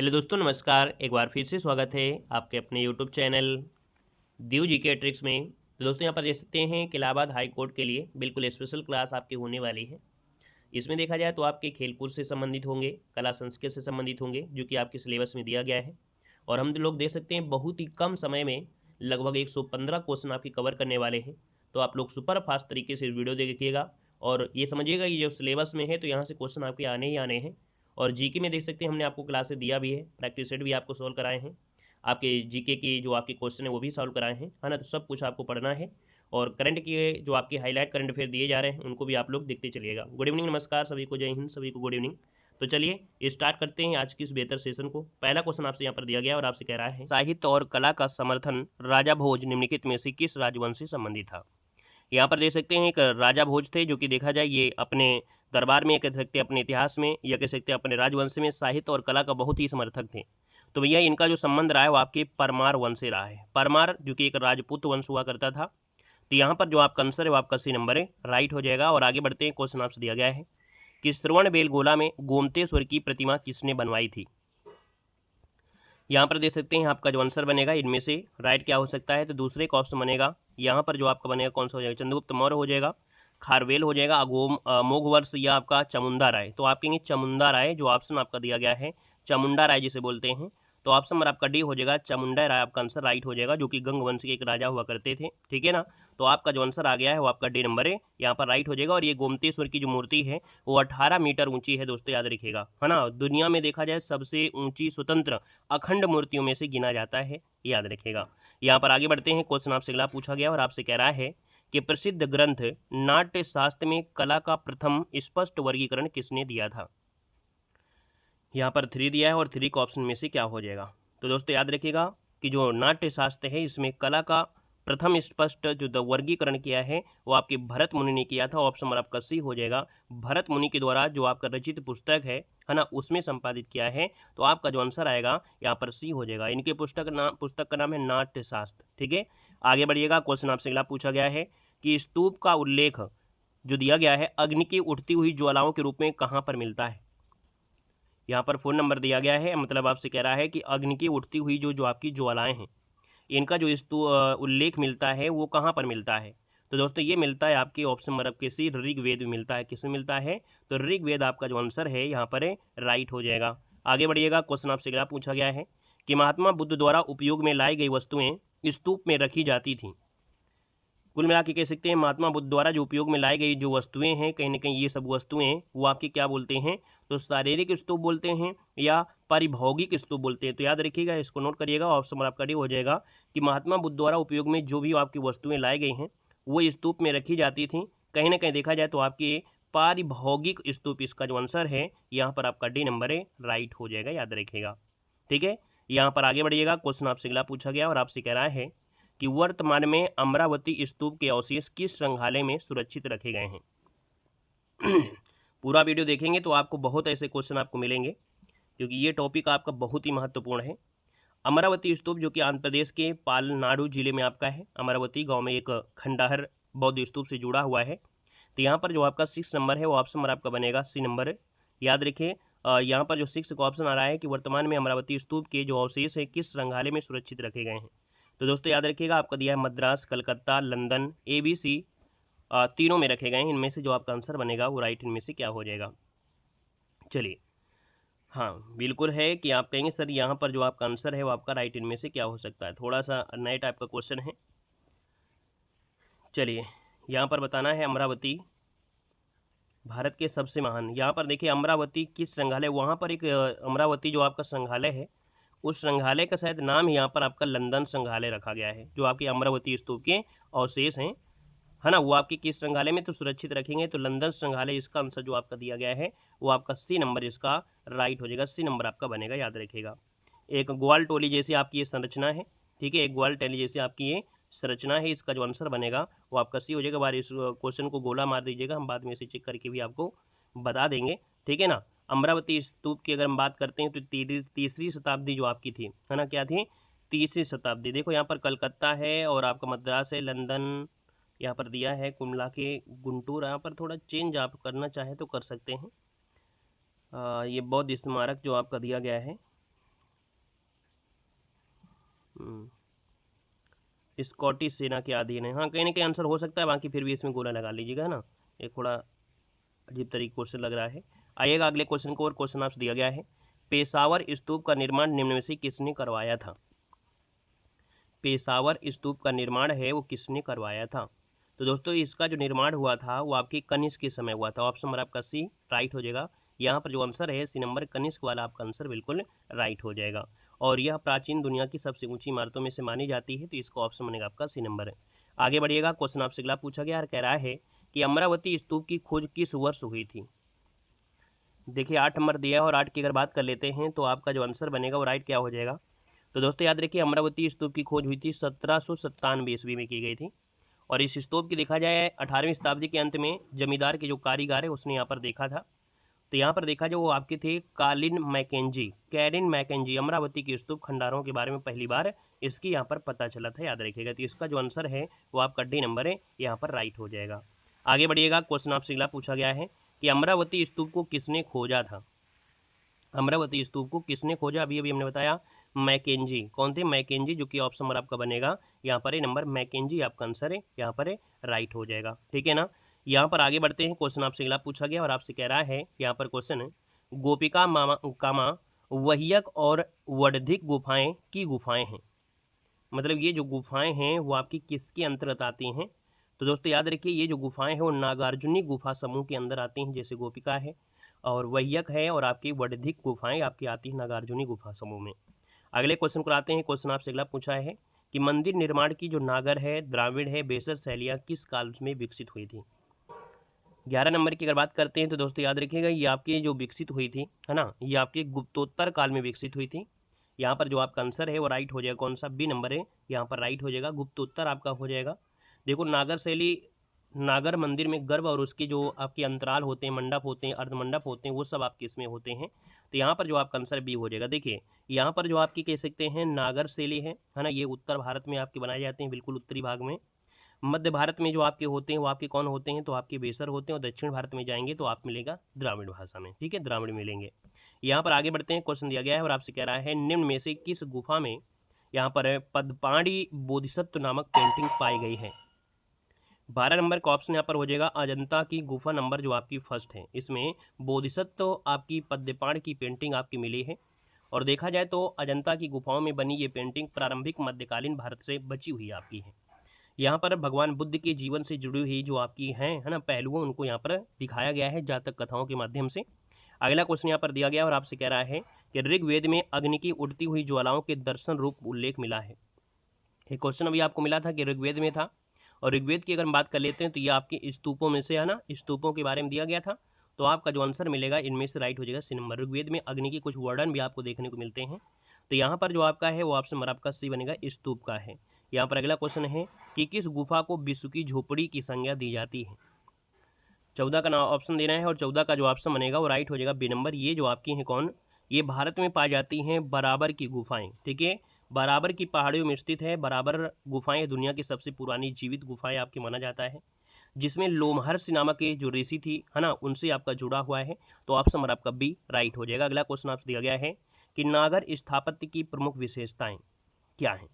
Hello दोस्तों, नमस्कार। एक बार फिर से स्वागत है आपके अपने YouTube channel Diu GK tricks में। तो दोस्तों, यहाँ पर देख सकते हैं कि इलाहाबाद हाई कोर्ट के लिए बिल्कुल स्पेशल क्लास आपकी होने वाली है। इसमें देखा जाए तो आपके खेलकूद से संबंधित होंगे, कला संस्कृति से संबंधित होंगे, जो कि आपके सिलेबस में दिया गया है। और हम लोग देख सकते हैं बहुत ही कम समय में लगभग 115 क्वेश्चन आपके कवर करने वाले हैं। तो आप लोग सुपर फास्ट तरीके से वीडियो देखिएगा और ये समझिएगा ये जो सिलेबस में है तो यहाँ से क्वेश्चन आपके आने ही आने हैं। और जीके में देख सकते हैं हमने आपको क्लासेस दिया भी है, प्रैक्टिस सेट भी आपको सॉल्व कराए हैं, आपके जीके की जो आपके क्वेश्चन है वो भी सॉल्व कराए हैं, है ना। तो सब कुछ आपको पढ़ना है और करंट के जो आपके हाईलाइट करंट अफेयर दिए जा रहे हैं उनको भी आप लोग देखते चलिएगा। गुड इवनिंग, नमस्कार सभी को, जय हिंद, सभी को गुड इवनिंग। तो चलिए स्टार्ट करते हैं आज की इस बेहतर सेशन को। पहला क्वेश्चन आपसे यहाँ पर दिया गया और आपसे कह रहा है, साहित्य और कला का समर्थन राजा भोज निम्नलिखित में से किस राजवंश से संबंधित था। यहाँ पर देख सकते हैं एक राजा भोज थे, जो कि देखा जाए ये अपने दरबार में, कह सकते हैं अपने इतिहास में, या कह सकते हैं अपने राजवंश में साहित्य और कला का बहुत ही समर्थक थे। तो भैया इनका जो संबंध रहा है वो आपके परमार वंश से रहा है। परमार जो कि एक राजपूत वंश हुआ करता था। तो यहाँ पर जो आपका आंसर है वो आपका सी नंबर है, राइट हो जाएगा। और आगे बढ़ते हैं, क्वेश्चन आपसे दिया गया है कि श्रवण बेलगोला में गोमतेश्वर की प्रतिमा किसने बनवाई थी। यहाँ पर देख सकते हैं आपका जो आंसर बनेगा इनमें से राइट क्या हो सकता है। तो दूसरे का ऑप्शन बनेगा, यहाँ पर जो आपका बनेगा कौन सा हो जाएगा, चंद्रगुप्त मौर्य हो जाएगा, खारवेल हो जाएगा, मोघवर्ष या आपका चामुंडा राय। तो आप कहेंगे चामुंडा राय, जो ऑप्शन आपका दिया गया है चामुंडा राय जिसे बोलते हैं। तो ऑप्शन नंबर आपका डी हो जाएगा, चामुंडा राय आपका आंसर राइट हो जाएगा, जो कि गंग वंश के एक राजा हुआ करते थे। ठीक है ना। तो आपका जो आंसर आ गया है वो आपका डी नंबर है, यहाँ पर राइट हो जाएगा। और ये गोमतेश्वर की जो मूर्ति है वो 18 मीटर ऊंची है दोस्तों, याद रखिएगा, है ना। दुनिया में देखा जाए सबसे ऊंची स्वतंत्र अखंड मूर्तियों में से गिना जाता है, याद रखिएगा। यहाँ पर आगे बढ़ते हैं, क्वेश्चन आपसे अगला पूछा गया और आपसे कह रहा है कि प्रसिद्ध ग्रंथ नाट्य शास्त्र में कला का प्रथम स्पष्ट वर्गीकरण किसने दिया था। यहाँ पर 3 दिया है और 3 का ऑप्शन में से क्या हो जाएगा। तो दोस्तों याद रखिएगा कि जो नाट्य शास्त्र है इसमें कला का प्रथम स्पष्ट जो वर्गीकरण किया है वो आपके भरत मुनि ने किया था। ऑप्शन नंबर आपका सी हो जाएगा, भरत मुनि के द्वारा जो आपका रचित पुस्तक है ना, उसमें संपादित किया है। तो आपका जो आंसर आएगा यहाँ पर सी हो जाएगा। इनके पुस्तक का नाम है नाट्य शास्त्र। ठीक है, आगे बढ़िएगा। क्वेश्चन आपसे अगला पूछा गया है कि स्तूप का उल्लेख जो दिया गया है अग्नि की उठती हुई ज्वालाओं के रूप में कहाँ पर मिलता है। यहाँ पर फोन नंबर दिया गया है, मतलब आपसे कह रहा है कि अग्नि की उठती हुई जो आपकी ज्वालाएं हैं इनका जो उल्लेख मिलता है वो कहाँ पर मिलता है। तो दोस्तों ये मिलता है आपके ऑप्शन नंबर आपके सी ऋग्वेद में मिलता है। किसमें मिलता है, तो ऋग्वेद आपका जो आंसर है यहाँ पर राइट हो जाएगा। आगे बढ़िएगा। क्वेश्चन आपसे अगला पूछा गया है कि महात्मा बुद्ध द्वारा उपयोग में लाई गई वस्तुएं स्तूप में रखी जाती थी। कुल मिला के कह सकते हैं महात्मा बुद्ध द्वारा जो उपयोग में लाई गई जो वस्तुएं हैं, कहीं ना कहीं ये सब वस्तुएं वो आपके क्या बोलते हैं, तो शारीरिक स्तूप बोलते हैं या पारिभौगिक स्तूप बोलते हैं। तो याद रखिएगा, इसको नोट करिएगा। ऑप्शन नंबर आपका डी हो जाएगा कि महात्मा बुद्ध द्वारा उपयोग में जो भी आपकी वस्तुएं लाई गई हैं वो स्तूप में रखी जाती थी। कहीं ना कहीं देखा जाए तो आपके पारिभौगिक स्तूप, इसका जो आंसर है यहाँ पर आपका डी नंबर है, राइट हो जाएगा, याद रखिएगा। ठीक है, यहाँ पर आगे बढ़िएगा। क्वेश्चन आपसे अगला पूछा गया और आपसे कह रहा है कि वर्तमान में अमरावती स्तूप के अवशेष किस संग्रहालय में सुरक्षित रखे गए हैं। पूरा वीडियो देखेंगे तो आपको बहुत ऐसे क्वेश्चन आपको मिलेंगे, क्योंकि ये टॉपिक आपका बहुत ही महत्वपूर्ण है। अमरावती स्तूप जो कि आंध्र प्रदेश के पालनाडु जिले में आपका है, अमरावती गांव में एक खंडहर बौद्ध स्तूप से जुड़ा हुआ है। तो यहाँ पर जो आपका 6 नंबर है वो ऑप्शन नंबर आपका बनेगा सी नंबर है, याद रखिए। यहाँ पर जो 6 का ऑप्शन आ रहा है कि वर्तमान में अमरावती स्तूप के जो अवशेष है किस संग्रहालय में सुरक्षित रखे गए हैं। तो दोस्तों याद रखिएगा, आपका दिया है मद्रास, कलकत्ता, लंदन, ABC तीनों में रखे गए हैं। इनमें से जो आपका आंसर बनेगा वो राइट इनमें से क्या हो जाएगा। चलिए, हाँ बिल्कुल है कि आप कहेंगे सर यहाँ पर जो आपका आंसर है वो आपका राइट इनमें से क्या हो सकता है। थोड़ा सा नए टाइप का क्वेश्चन है। चलिए, यहाँ पर बताना है अमरावती भारत के सबसे महान, यहाँ पर देखिए अमरावती किस संग्रहालय, वहाँ पर एक अमरावती जो आपका संग्रहालय है उस संग्रहालय का शायद नाम यहाँ पर आपका लंदन संग्रहालय रखा गया है। जो आपके अमरावती स्तूप के अवशेष हैं, है ना, वो आपके किस संग्रहालय में तो सुरक्षित रखेंगे, तो लंदन संग्रहालय इसका आंसर जो आपका दिया गया है वो आपका सी नंबर इसका राइट हो जाएगा। सी नंबर आपका बनेगा, याद रखिएगा। एक ग्वाल टोली जैसी आपकी ये संरचना है। ठीक है, एक ग्वाल टोली जैसी आपकी ये संरचना है, इसका जो आंसर बनेगा वो आपका सी हो जाएगा। बार इस क्वेश्चन को गोला मार दीजिएगा, हम बाद में इसे चेक करके भी आपको बता देंगे। ठीक है ना। अमरावती स्तूप की अगर हम बात करते हैं तो तीसरी शताब्दी जो आपकी थी, है ना, क्या थी, तीसरी शताब्दी। देखो यहाँ पर कलकत्ता है और आपका मद्रास है, लंदन यहाँ पर दिया है, कुमला के गुंटूर। यहाँ पर थोड़ा चेंज आप करना चाहें तो कर सकते हैं। ये बौद्ध स्मारक जो आपका दिया गया है स्कॉटिश सेना के अधीन है। हाँ, कहीं ना कहीं आंसर हो सकता है, बाकी फिर भी इसमें गोला लगा लीजिएगा, है ना। ये थोड़ा अजीब तरीके क्वेश्चन लग रहा है। आइएगा अगले क्वेश्चन को, और क्वेश्चन आपसे दिया गया है, पेशावर स्तूप का निर्माण निम्न में से किसने करवाया था। पेशावर स्तूप का निर्माण है वो किसने करवाया था। तो दोस्तों इसका जो निर्माण हुआ था वो आपके कनिष्क के समय हुआ था। ऑप्शन नंबर आपका सी राइट हो जाएगा। यहाँ पर जो आंसर है सी नंबर कनिष्क वाला आपका आंसर बिल्कुल राइट हो जाएगा। और यह प्राचीन दुनिया की सबसे ऊंची इमारतों में से मानी जाती है, तो इसका ऑप्शन बनेगा आपका सी नंबर है। आगे बढ़िएगा, क्वेश्चन आपसे अगला पूछा गया और कह रहा है कि अमरावती स्तूप की खोज किस वर्ष हुई थी। देखिए 8 नंबर दिया है, और 8 की अगर बात कर लेते हैं तो आपका जो आंसर बनेगा वो राइट क्या हो जाएगा। तो दोस्तों याद रखिए अमरावती स्तूप की खोज हुई थी 1797 ईस्वी में की गई थी। और इस स्तूप की देखा जाए 18वीं शताब्दी के अंत में जमींदार के जो कारीगर है उसने यहाँ पर देखा था। तो यहाँ पर देखा जो वो आपके थे कैरिन मैकेंजी अमरावती के स्तूप खंडारों के बारे में पहली बार इसकी यहाँ पर पता चला था, याद रखिएगा। तो इसका जो आंसर है वो आपका डी नंबर है, यहाँ पर राइट हो जाएगा। आगे बढ़िएगा, क्वेश्चन आपसे अगला पूछा गया है कि अमरावती स्तूप को किसने खोजा था। अमरावती स्तूप को किसने खोजा, अभी अभी हमने बताया मैकेंजी। कौन थे, मैकेंजी, जो कि ऑप्शन नंबर आपका बनेगा यहाँ पर नंबर मैकेंजी आपका आंसर है, यहाँ पर राइट हो जाएगा, ठीक है ना। यहाँ पर आगे बढ़ते हैं, क्वेश्चन आपसे अगला पूछा गया और आपसे कह रहा है यहाँ पर क्वेश्चन, गोपिका मामा कामा वहियक और वडधिक गुफाएं की गुफाएं हैं। मतलब ये जो गुफाएं हैं वो आपकी किसके अंतर्गत आती हैं। तो दोस्तों याद रखिए ये जो गुफाएं हैं वो नागार्जुनी गुफा समूह के अंदर आती हैं, जैसे गोपिका है और वह्यक है, और आपकी वडधिक गुफाएं आपकी आती हैं नागार्जुनी गुफा समूह में। अगले क्वेश्चन को आते हैं, क्वेश्चन आपसे अगला पूछा है कि मंदिर निर्माण की जो नागर है, द्राविड़ है, बेसर शैलियाँ किस काल में विकसित हुई थी। 11 नंबर की अगर बात करते हैं तो दोस्तों याद रखिएगा ये आपकी जो विकसित हुई थी, है ना, ये आपके गुप्तोत्तर काल में विकसित हुई थी। यहाँ पर जो आपका आंसर है वो राइट हो जाएगा, कौन सा, बी नंबर है, यहाँ पर राइट हो जाएगा, गुप्तोत्तर आपका हो जाएगा। देखो नागर शैली, नागर मंदिर में गर्भ और उसके जो आपके अंतराल होते हैं, मंडप होते हैं, अर्धमंडप होते हैं, वो सब आपके इसमें होते हैं। तो यहाँ पर जो आपका आंसर बी हो जाएगा। देखिए यहाँ पर जो आपकी कह सकते हैं नागर शैली है ना, ये उत्तर भारत में आपके बनाए जाते हैं, बिल्कुल उत्तरी भाग में। मध्य भारत में जो आपके होते हैं वो आपके कौन होते हैं, तो आपके बेसर होते हैं। और दक्षिण भारत में जाएंगे तो आप मिलेगा द्राविड़ भाषा में, ठीक है, द्राविड़ मिलेंगे। यहाँ पर आगे बढ़ते हैं, क्वेश्चन दिया गया है और आपसे कह रहा है निम्न में से किस गुफा में यहाँ पर पद्पाणी बोधिसत्व नामक पेंटिंग पाई गई है। 12 नंबर का ऑप्शन यहाँ पर हो जाएगा अजंता की गुफा नंबर जो आपकी फर्स्ट है, इसमें बोधिसत्व आपकी पद्मपाण की पेंटिंग आपकी मिली है। और देखा जाए तो अजंता की गुफाओं में बनी ये पेंटिंग प्रारंभिक मध्यकालीन भारत से बची हुई आपकी है। यहाँ पर भगवान बुद्ध के जीवन से जुड़ी हुई जो आपकी हैं, है ना, पहलुओं उनको यहाँ पर दिखाया गया है जातक कथाओं के माध्यम से। अगला क्वेश्चन यहाँ पर दिया गया और आपसे कह रहा है कि ऋग्वेद में अग्नि की उड़ती हुई ज्वालाओं के दर्शन रूप उल्लेख मिला है। एक क्वेश्चन अभी आपको मिला था कि ऋग्वेद में था, और ऋग्वेद की अगर हम बात कर लेते हैं तो ये आपके स्तूपों में से है ना, स्तूपों के बारे में दिया गया था। तो आपका जो आंसर मिलेगा इनमें से राइट हो जाएगा सी नंबर। ऋग्वेद में अग्नि के कुछ वर्णन भी आपको देखने को मिलते हैं। तो यहाँ पर जो आपका है वो ऑप्शन नंबर आपका सी बनेगा, स्तूप का है। यहाँ पर अगला क्वेश्चन है कि किस गुफा को विश्व की झोपड़ी की संज्ञा दी जाती है। 14 का नाम ऑप्शन देना है, और 14 का जो ऑप्शन बनेगा वो राइट हो जाएगा बी नंबर। ये जो आपकी हैं कौन, ये भारत में पाई जाती हैं बराबर की गुफाएं, ठीक है, बराबर की पहाड़ियों में स्थित है बराबर गुफाएं, दुनिया की सबसे पुरानी जीवित गुफाएं आपकी माना जाता है, जिसमें लोमहर्षि नामक के जो ऋषि थी, है ना, उनसे आपका जुड़ा हुआ है। तो ऑप्शन नंबर आपका बी राइट हो जाएगा। अगला क्वेश्चन आपसे दिया गया है कि नागर स्थापत्य की प्रमुख विशेषताएं क्या हैं।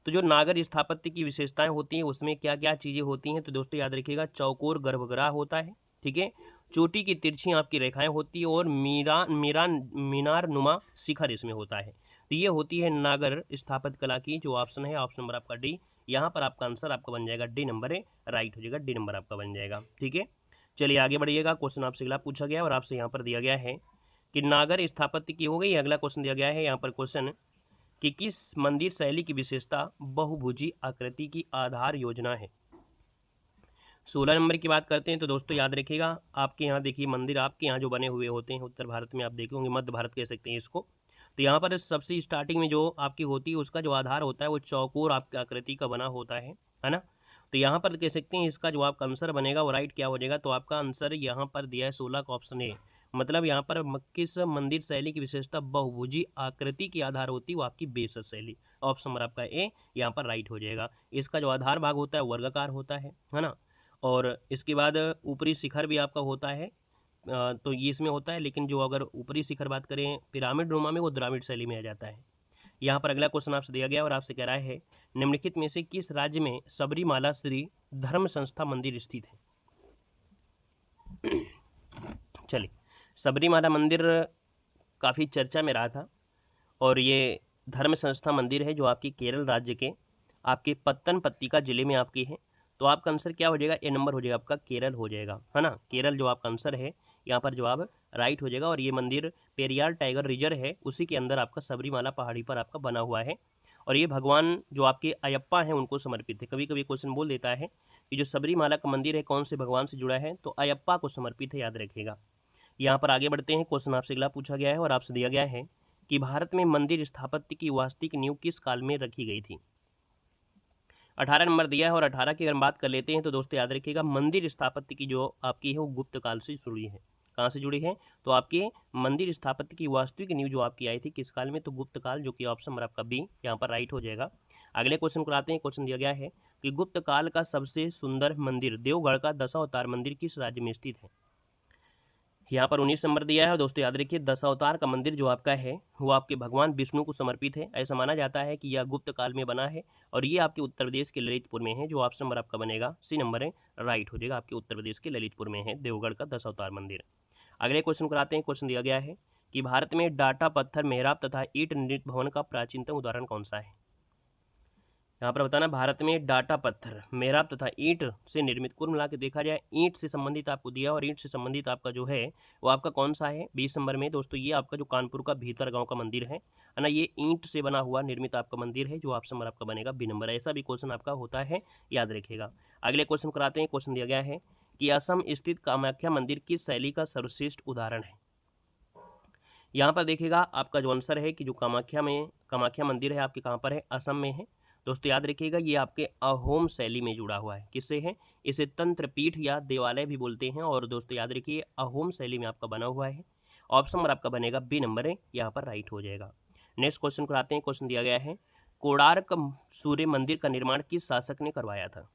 तो जो नागर स्थापत्य की विशेषताएं होती हैं उसमें क्या क्या चीज़ें होती हैं, तो दोस्तों याद रखिएगा चौकोर गर्भगृह होता है, ठीक है, चोटी की तिरछी आपकी रेखाएं होती है, और मीनार नुमा शिखर इसमें होता है। तो ये होती है नागर स्थापत्य कला की जो ऑप्शन है, ऑप्शन नंबर आपका डी। यहाँ पर आपका आंसर आपका बन जाएगा डी नंबर है, राइट हो जाएगा, डी नंबर आपका बन जाएगा, ठीक है। चलिए आगे बढ़िएगा, क्वेश्चन आपसे अगला पूछा गया और आपसे यहाँ पर दिया गया है कि नागर स्थापत्य की हो गई। अगला क्वेश्चन दिया गया है यहाँ पर क्वेश्चन कि किस मंदिर शैली की विशेषता बहुभुजी आकृति की आधार योजना है। 16 नंबर की बात करते हैं तो दोस्तों याद रखिएगा आपके यहाँ देखिए मंदिर आपके यहाँ जो बने हुए होते हैं उत्तर भारत में, आप देखे होंगे मध्य भारत कह सकते हैं इसको। तो यहाँ पर सबसे स्टार्टिंग में जो आपकी होती है उसका जो आधार होता है वो चौकोर आपकी आकृति का बना होता है ना। तो यहाँ पर कह सकते हैं इसका जो आपका आंसर बनेगा वो राइट क्या हो जाएगा। तो आपका आंसर यहाँ पर दिया है 16 का ऑप्शन ए। मतलब यहाँ पर किस मंदिर शैली की विशेषता बहुभुजी आकृति की आधार होती है, वो आपकी बेसर शैली, ऑप्शन नंबर आपका ए यहाँ पर राइट हो जाएगा। इसका जो आधार भाग होता है वर्गाकार होता है ना, और इसके बाद ऊपरी शिखर भी आपका होता है, तो ये इसमें होता है। लेकिन जो अगर ऊपरी शिखर बात करें पिरामिड नुमा में, वो द्राविड़ शैली में आ जाता है। यहाँ पर अगला क्वेश्चन आपसे दिया गया और आपसे कह रहा है निम्नलिखित में से किस राज्य में सबरीमाला श्री धर्म संस्था मंदिर स्थित है। चलिए, सबरीमाला मंदिर काफ़ी चर्चा में रहा था और ये धर्म संस्था मंदिर है जो आपकी केरल राज्य के आपके पत्तनपत्तिका जिले में आपकी है। तो आपका आंसर क्या हो जाएगा, ए नंबर हो जाएगा आपका, केरल हो जाएगा, है ना। केरल जो आपका आंसर है, यहाँ पर जवाब राइट हो जाएगा। और ये मंदिर पेरियार टाइगर रिजर्व है, उसी के अंदर आपका सबरीमाला पहाड़ी पर आपका बना हुआ है। और ये भगवान जो आपके अयप्पा हैं उनको समर्पित है। कभी कभी क्वेश्चन बोल देता है कि जो सबरीमाला का मंदिर है कौन से भगवान से जुड़ा है, तो अयप्पा को समर्पित है, याद रखिएगा। यहाँ पर आगे बढ़ते हैं। क्वेश्चन आपसे अगला पूछा गया है और आपसे दिया गया है कि भारत में मंदिर स्थापत्य की वास्तविक नींव किस काल में रखी गई थी। 18 नंबर दिया है और 18 की अगर बात कर लेते हैं तो दोस्तों याद रखिएगा, मंदिर स्थापत्य की जो आपकी है वो गुप्त काल से जुड़ी है। कहाँ से जुड़ी है, तो आपके मंदिर स्थापत्य की वास्तविक नींव जो आपकी आई थी किस काल में, तो गुप्त काल, जो कि ऑप्शन नंबर आपका बी यहाँ पर राइट हो जाएगा। अगले क्वेश्चन को आते हैं। क्वेश्चन दिया गया है कि गुप्त काल का सबसे सुंदर मंदिर देवगढ़ का दशावतार मंदिर किस राज्य में स्थित है। यहाँ पर 19 नंबर दिया है। दोस्तों याद रखिए, दशावतार का मंदिर जो आपका है वो आपके भगवान विष्णु को समर्पित है। ऐसा माना जाता है कि यह गुप्त काल में बना है और ये आपके उत्तर प्रदेश के ललितपुर में है, जो ऑप्शन नंबर आपका बनेगा सी नंबर है, राइट हो जाएगा। आपके उत्तर प्रदेश के ललितपुर में है देवगढ़ का दशावतार मंदिर। अगले क्वेश्चन को आते हैं। क्वेश्चन दिया गया है कि भारत में डाटा, पत्थर, मेहराब तथा ईंट निर्मित भवन का प्राचीनतम उदाहरण कौन सा है। यहाँ पर बताना, भारत में डाटा, पत्थर, मेहराब तथा ईंट से निर्मित, कुल मिला के देखा जाए ईंट से संबंधित आपको दिया और ईंट से संबंधित आपका जो है वो आपका कौन सा है 20 नंबर में। दोस्तों ये आपका जो कानपुर का भीतर गांव का मंदिर है ना, ये ईंट से बना हुआ निर्मित आपका मंदिर है, जो ऑप्शन नंबर आपका बनेगा बी नंबर। ऐसा भी क्वेश्चन आपका होता है, याद रखिएगा। अगले क्वेश्चन कराते हैं। क्वेश्चन दिया गया है कि असम स्थित कामाख्या मंदिर किस शैली का सर्वश्रेष्ठ उदाहरण है। यहाँ पर देखिएगा आपका जो आंसर है कि जो कामाख्या मंदिर है आपके कहाँ पर है, असम में है। दोस्तों याद रखिएगा, ये आपके अहोम शैली में जुड़ा हुआ है। किससे है, इसे तंत्रपीठ या देवालय भी बोलते हैं। और दोस्तों याद रखिए, अहोम शैली में आपका बना हुआ है। ऑप्शन नंबर आपका बनेगा बी नंबर है, यहाँ पर राइट हो जाएगा। नेक्स्ट क्वेश्चन को आते हैं। क्वेश्चन दिया गया है, कोणार्क सूर्य मंदिर का निर्माण किस शासक ने करवाया था।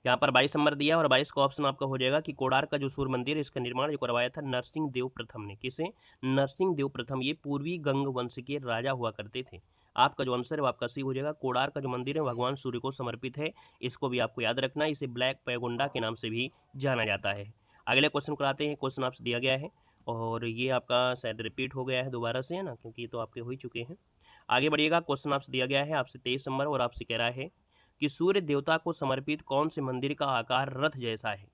यहाँ पर 22 नंबर दिया और 22 का ऑप्शन आपका हो जाएगा कि कोणार्क का जो सूर्य मंदिर है इसका निर्माण जो करवाया था नरसिंह देव प्रथम ने। किसे, नरसिंह देव प्रथम। ये पूर्वी गंग वंश के राजा हुआ करते थे। आपका जो आंसर है वो आपका सी हो जाएगा। कोणार्क का जो मंदिर है भगवान सूर्य को समर्पित है, इसको भी आपको याद रखना है। इसे ब्लैक पैगोंडा के नाम से भी जाना जाता है। अगले क्वेश्चन को आते हैं। क्वेश्चन आपसे दिया गया है और ये आपका शायद रिपीट हो गया है दोबारा से, है ना, क्योंकि ये तो आपके हो ही चुके हैं। आगे बढ़िएगा। क्वेश्चन आपसे दिया गया है आपसे 23 नंबर और आपसे कह रहा है कि सूर्य देवता को समर्पित कौन से मंदिर का आकार रथ जैसा है।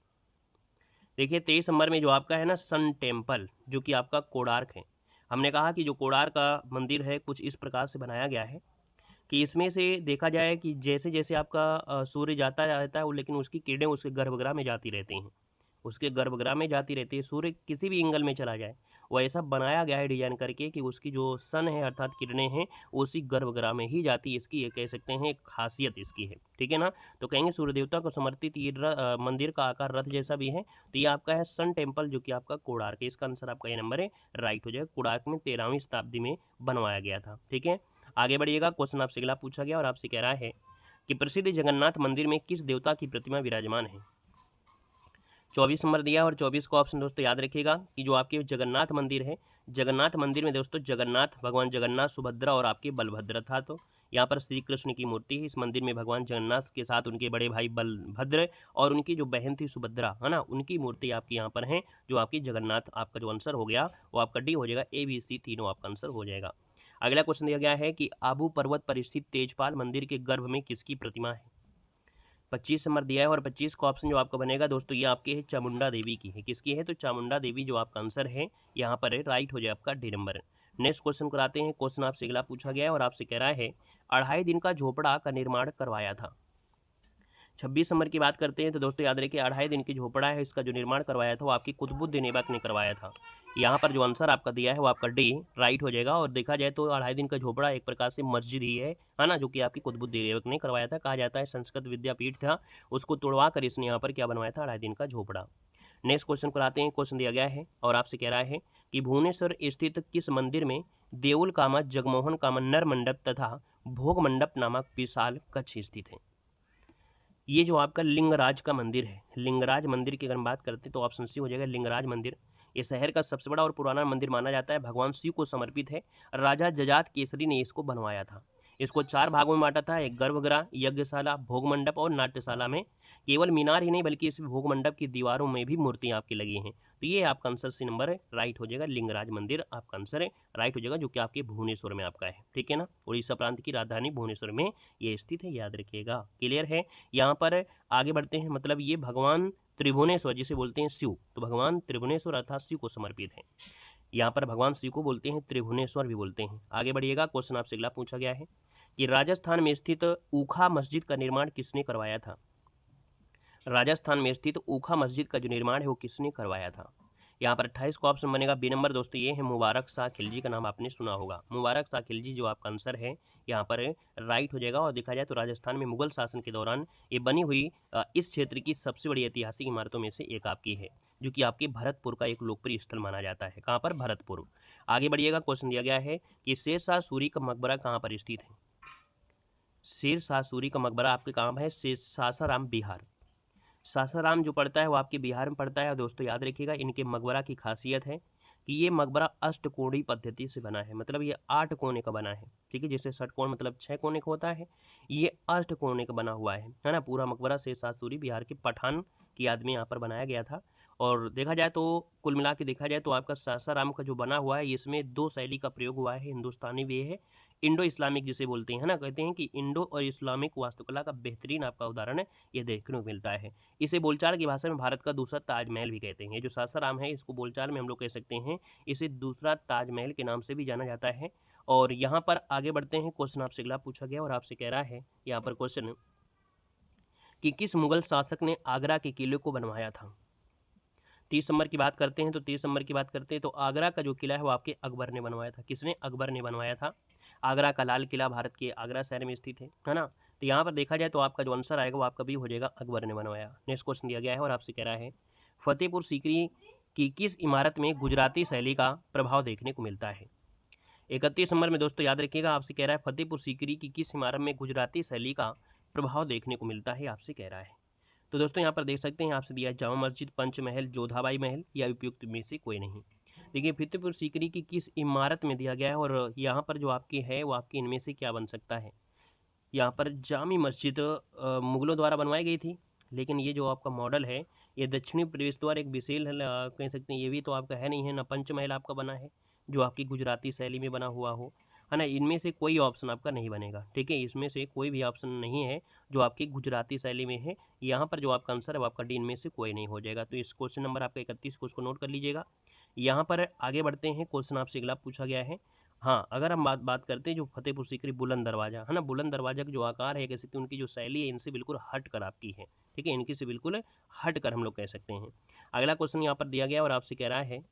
देखिए 23 नंबर में जो आपका है ना सन टेम्पल, जो कि आपका कोणार्क है। हमने कहा कि जो कोणार्क का मंदिर है कुछ इस प्रकार से बनाया गया है कि इसमें से देखा जाए कि जैसे जैसे आपका सूर्य जाता रहता है, लेकिन उसकी किरणें उसके गर्भगृह में जाती रहती हैं, उसके गर्भगृह में जाती रहती है। सूर्य किसी भी एंगल में चला जाए, वो ऐसा बनाया गया है डिजाइन करके कि उसकी जो सन है अर्थात किरणें हैं उसी गर्भगृह में ही जाती है। इसकी ये कह सकते हैं एक खासियत इसकी है, ठीक है ना। तो कहेंगे सूर्य देवता को समर्पित ये मंदिर का आकार रथ जैसा भी है। तो ये आपका है सन टेम्पल, जो कि आपका कोणार्क है। इसका आंसर आपका ये नंबर है, राइट हो जाएगा। कोणार्क में 13वीं शताब्दी में बनवाया गया था, ठीक है। आगे बढ़िएगा। क्वेश्चन आपसे अगला पूछा गया और आपसे कह रहा है कि प्रसिद्ध जगन्नाथ मंदिर में किस देवता की प्रतिमा विराजमान है। 24 नंबर दिया और 24 का ऑप्शन दोस्तों याद रखिएगा कि जो आपके जगन्नाथ मंदिर है, जगन्नाथ मंदिर में दोस्तों जगन्नाथ, भगवान जगन्नाथ, सुभद्रा और आपके बलभद्र था। तो यहाँ पर श्री कृष्ण की मूर्ति है। इस मंदिर में भगवान जगन्नाथ के साथ उनके बड़े भाई बलभद्र और उनकी जो बहन थी सुभद्रा, है ना, उनकी मूर्ति आपकी यहाँ पर है, जो आपकी जगन्नाथ। आपका जो आंसर हो गया वो आपका डी हो जाएगा। ए बी सी तीनों आपका आंसर हो जाएगा। अगला क्वेश्चन दिया गया है कि आबू पर्वत पर स्थित तेजपाल मंदिर के गर्भ में किसकी प्रतिमा है। 25 नंबर दिया है और 25 का ऑप्शन जो आपका बनेगा दोस्तों ये आपके है चामुंडा देवी की है। किसकी है, तो चामुंडा देवी जो आपका आंसर है यहाँ पर है, राइट हो जाए आपका डी नंबर। नेक्स्ट क्वेश्चन कराते हैं। क्वेश्चन आपसे अगला पूछा गया है और आपसे कह रहा है 2.5 दिन का झोपड़ा का निर्माण करवाया था। 26 नंबर की बात करते हैं तो दोस्तों याद रखिए 2.5 दिन की झोपड़ा है, इसका जो निर्माण करवाया था वो आपकी कुतुबुद्दीन ऐबक ने करवाया था। यहाँ पर जो आंसर आपका दिया है वो आपका डी राइट हो जाएगा। और देखा जाए तो 2.5 दिन का झोपड़ा एक प्रकार से मस्जिद ही है ना, जो कि आपकी कुतुबुद्दीन ऐबक ने करवाया था। कहा जाता है संस्कृत विद्यापीठ था, उसको तोड़वा कर इसने यहाँ पर क्या बनवाया था, 2.5 दिन का झोपड़ा। नेक्स्ट क्वेश्चन को आते हैं। क्वेश्चन दिया गया है और आपसे कह रहा है कि भुवनेश्वर स्थित किस मंदिर में देउल कामा, जगमोहन कामा, नर मंडप तथा भोग मंडप नामक विशाल कक्ष स्थित है। ये जो आपका लिंगराज का मंदिर है, लिंगराज मंदिर की अगर हम बात करते हैं तो ऑप्शन सी हो जाएगा लिंगराज मंदिर। ये शहर का सबसे बड़ा और पुराना मंदिर माना जाता है, भगवान शिव को समर्पित है। राजा जजात केसरी ने इसको बनवाया था। इसको 4 भागों में बांटा था, एक गर्भगृह, यज्ञशाला, भोग मंडप और नाट्यशाला में। केवल मीनार ही नहीं बल्कि इस भोग मंडप की दीवारों में भी मूर्तियां आपकी लगी हैं। तो ये आपका आंसर सी नंबर है, राइट हो जाएगा, लिंगराज मंदिर आपका आंसर है, राइट हो जाएगा, जो कि आपके भुवनेश्वर में आपका है। ठीक है ना, उड़ीसा प्रांत की राजधानी भुवनेश्वर में ये स्थित है, याद रखिएगा। क्लियर है। यहाँ पर आगे बढ़ते हैं, मतलब ये भगवान त्रिभुवनेश्वर जिसे बोलते हैं शिव, तो भगवान त्रिभुवनेश्वर अर्थात शिव को समर्पित है। यहाँ पर भगवान शिव को बोलते हैं त्रिभुवनेश्वर भी बोलते हैं। आगे बढ़िएगा, क्वेश्चन आपसे अगला पूछा गया है कि राजस्थान में स्थित ऊखा मस्जिद का निर्माण किसने करवाया था। राजस्थान में स्थित ऊखा मस्जिद का जो निर्माण है वो किसने करवाया था। यहाँ पर 28 का ऑप्शन बनेगा बी नंबर। दोस्तों ये है मुबारक शाह खिलजी, का नाम आपने सुना होगा। मुबारक शाह खिलजी जो आपका आंसर है यहाँ पर राइट हो जाएगा। और देखा जाए तो राजस्थान में मुगल शासन के दौरान ये बनी हुई इस क्षेत्र की सबसे बड़ी ऐतिहासिक इमारतों में से एक आपकी है, जो कि आपके भरतपुर का एक लोकप्रिय स्थल माना जाता है। कहाँ पर, भरतपुर। आगे बढ़िएगा, क्वेश्चन दिया गया है कि शेर शाह सूरी का मकबरा कहाँ पर स्थित है। शेर शाह सूरी का मकबरा आपके कहाँ है, सासाराम, बिहार। सासाराम जो पड़ता है वो आपके बिहार में पड़ता है। दोस्तों याद रखिएगा, इनके मकबरा की खासियत है कि ये मकबरा अष्टकोणीय पद्धति से बना है, मतलब ये 8 कोने का बना है। ठीक है, जैसे षटकोण मतलब 6 कोने का होता है, ये 8 कोने का बना हुआ है ना। पूरा मकबरा शेर शाह सूरी बिहार के पठान की याद में यहाँ पर बनाया गया था। और देखा जाए तो कुल मिला के देखा जाए तो आपका सासाराम का जो बना हुआ है इसमें 2 शैली का प्रयोग हुआ है, हिंदुस्तानी भी है, इंडो इस्लामिक जिसे बोलते हैं ना। कहते हैं कि इंडो और इस्लामिक वास्तुकला का बेहतरीन आपका उदाहरण है, ये देखने को मिलता है। इसे बोलचाल की भाषा में भारत का दूसरा ताजमहल भी कहते हैं। ये जो सासाराम है इसको बोलचाल में हम लोग कह सकते हैं इसे दूसरा ताजमहल के नाम से भी जाना जाता है। और यहाँ पर आगे बढ़ते हैं, क्वेश्चन आपसे अगला पूछा गया और आपसे कह रहा है यहाँ पर क्वेश्चन कि किस मुगल शासक ने आगरा के किले को बनवाया था। 30 नंबर की बात करते हैं तो 30 नंबर की बात करते हैं तो आगरा का जो किला है वो आपके अकबर ने बनवाया था। किसने, अकबर ने बनवाया था। आगरा का लाल किला भारत के आगरा शहर में स्थित है ना। तो यहाँ पर देखा जाए तो आपका जो आंसर आएगा वो आपका भी हो जाएगा, अकबर ने बनवाया। नेक्स्ट क्वेश्चन दिया गया है और आपसे कह रहा है फतेहपुर सीकरी की किस इमारत में गुजराती शैली का प्रभाव देखने को मिलता है। 31 नंबर में दोस्तों याद रखिएगा, आपसे कह रहा है फतेहपुर सीकरी की किस इमारत में गुजराती शैली का प्रभाव देखने को मिलता है, आपसे कह रहा है। तो दोस्तों यहाँ पर देख सकते हैं आपसे दिया है जामा मस्जिद, पंचमहल, जोधाबाई महल या उपयुक्त में से कोई नहीं। देखिए फतेहपुर सीकरी की किस इमारत में दिया गया है और यहाँ पर जो आपकी है वो आपकी इनमें से क्या बन सकता है। यहाँ पर जामी मस्जिद मुगलों द्वारा बनवाई गई थी, लेकिन ये जो आपका मॉडल है ये दक्षिणी प्रवेश द्वार एक विशेल कह सकते हैं, ये भी तो आपका है नहीं है ना। पंचमहल आपका बना है जो आपकी गुजराती शैली में बना हुआ हो, है ना। इनमें से कोई ऑप्शन आपका नहीं बनेगा। ठीक है, इसमें से कोई भी ऑप्शन नहीं है जो आपकी गुजराती शैली में है। यहाँ पर जो आपका आंसर है वो आपका डी इनमें से कोई नहीं हो जाएगा। तो इस क्वेश्चन नंबर आपका 31 को उसको नोट कर लीजिएगा। यहाँ पर आगे बढ़ते हैं, क्वेश्चन आपसे अगला पूछा गया है। हाँ, अगर हम बात करते हैं जो फतेहपुर सीकरी बुलंद दरवाज़ा है ना, बुलंद दरवाज़ा का जो आकार है कह सकते हैं उनकी जो शैली है इनसे बिल्कुल हट कर आपकी है। ठीक है, इनकी से बिल्कुल हट कर हम लोग कह सकते हैं। अगला क्वेश्चन यहाँ पर दिया गया और आपसे कह रहा है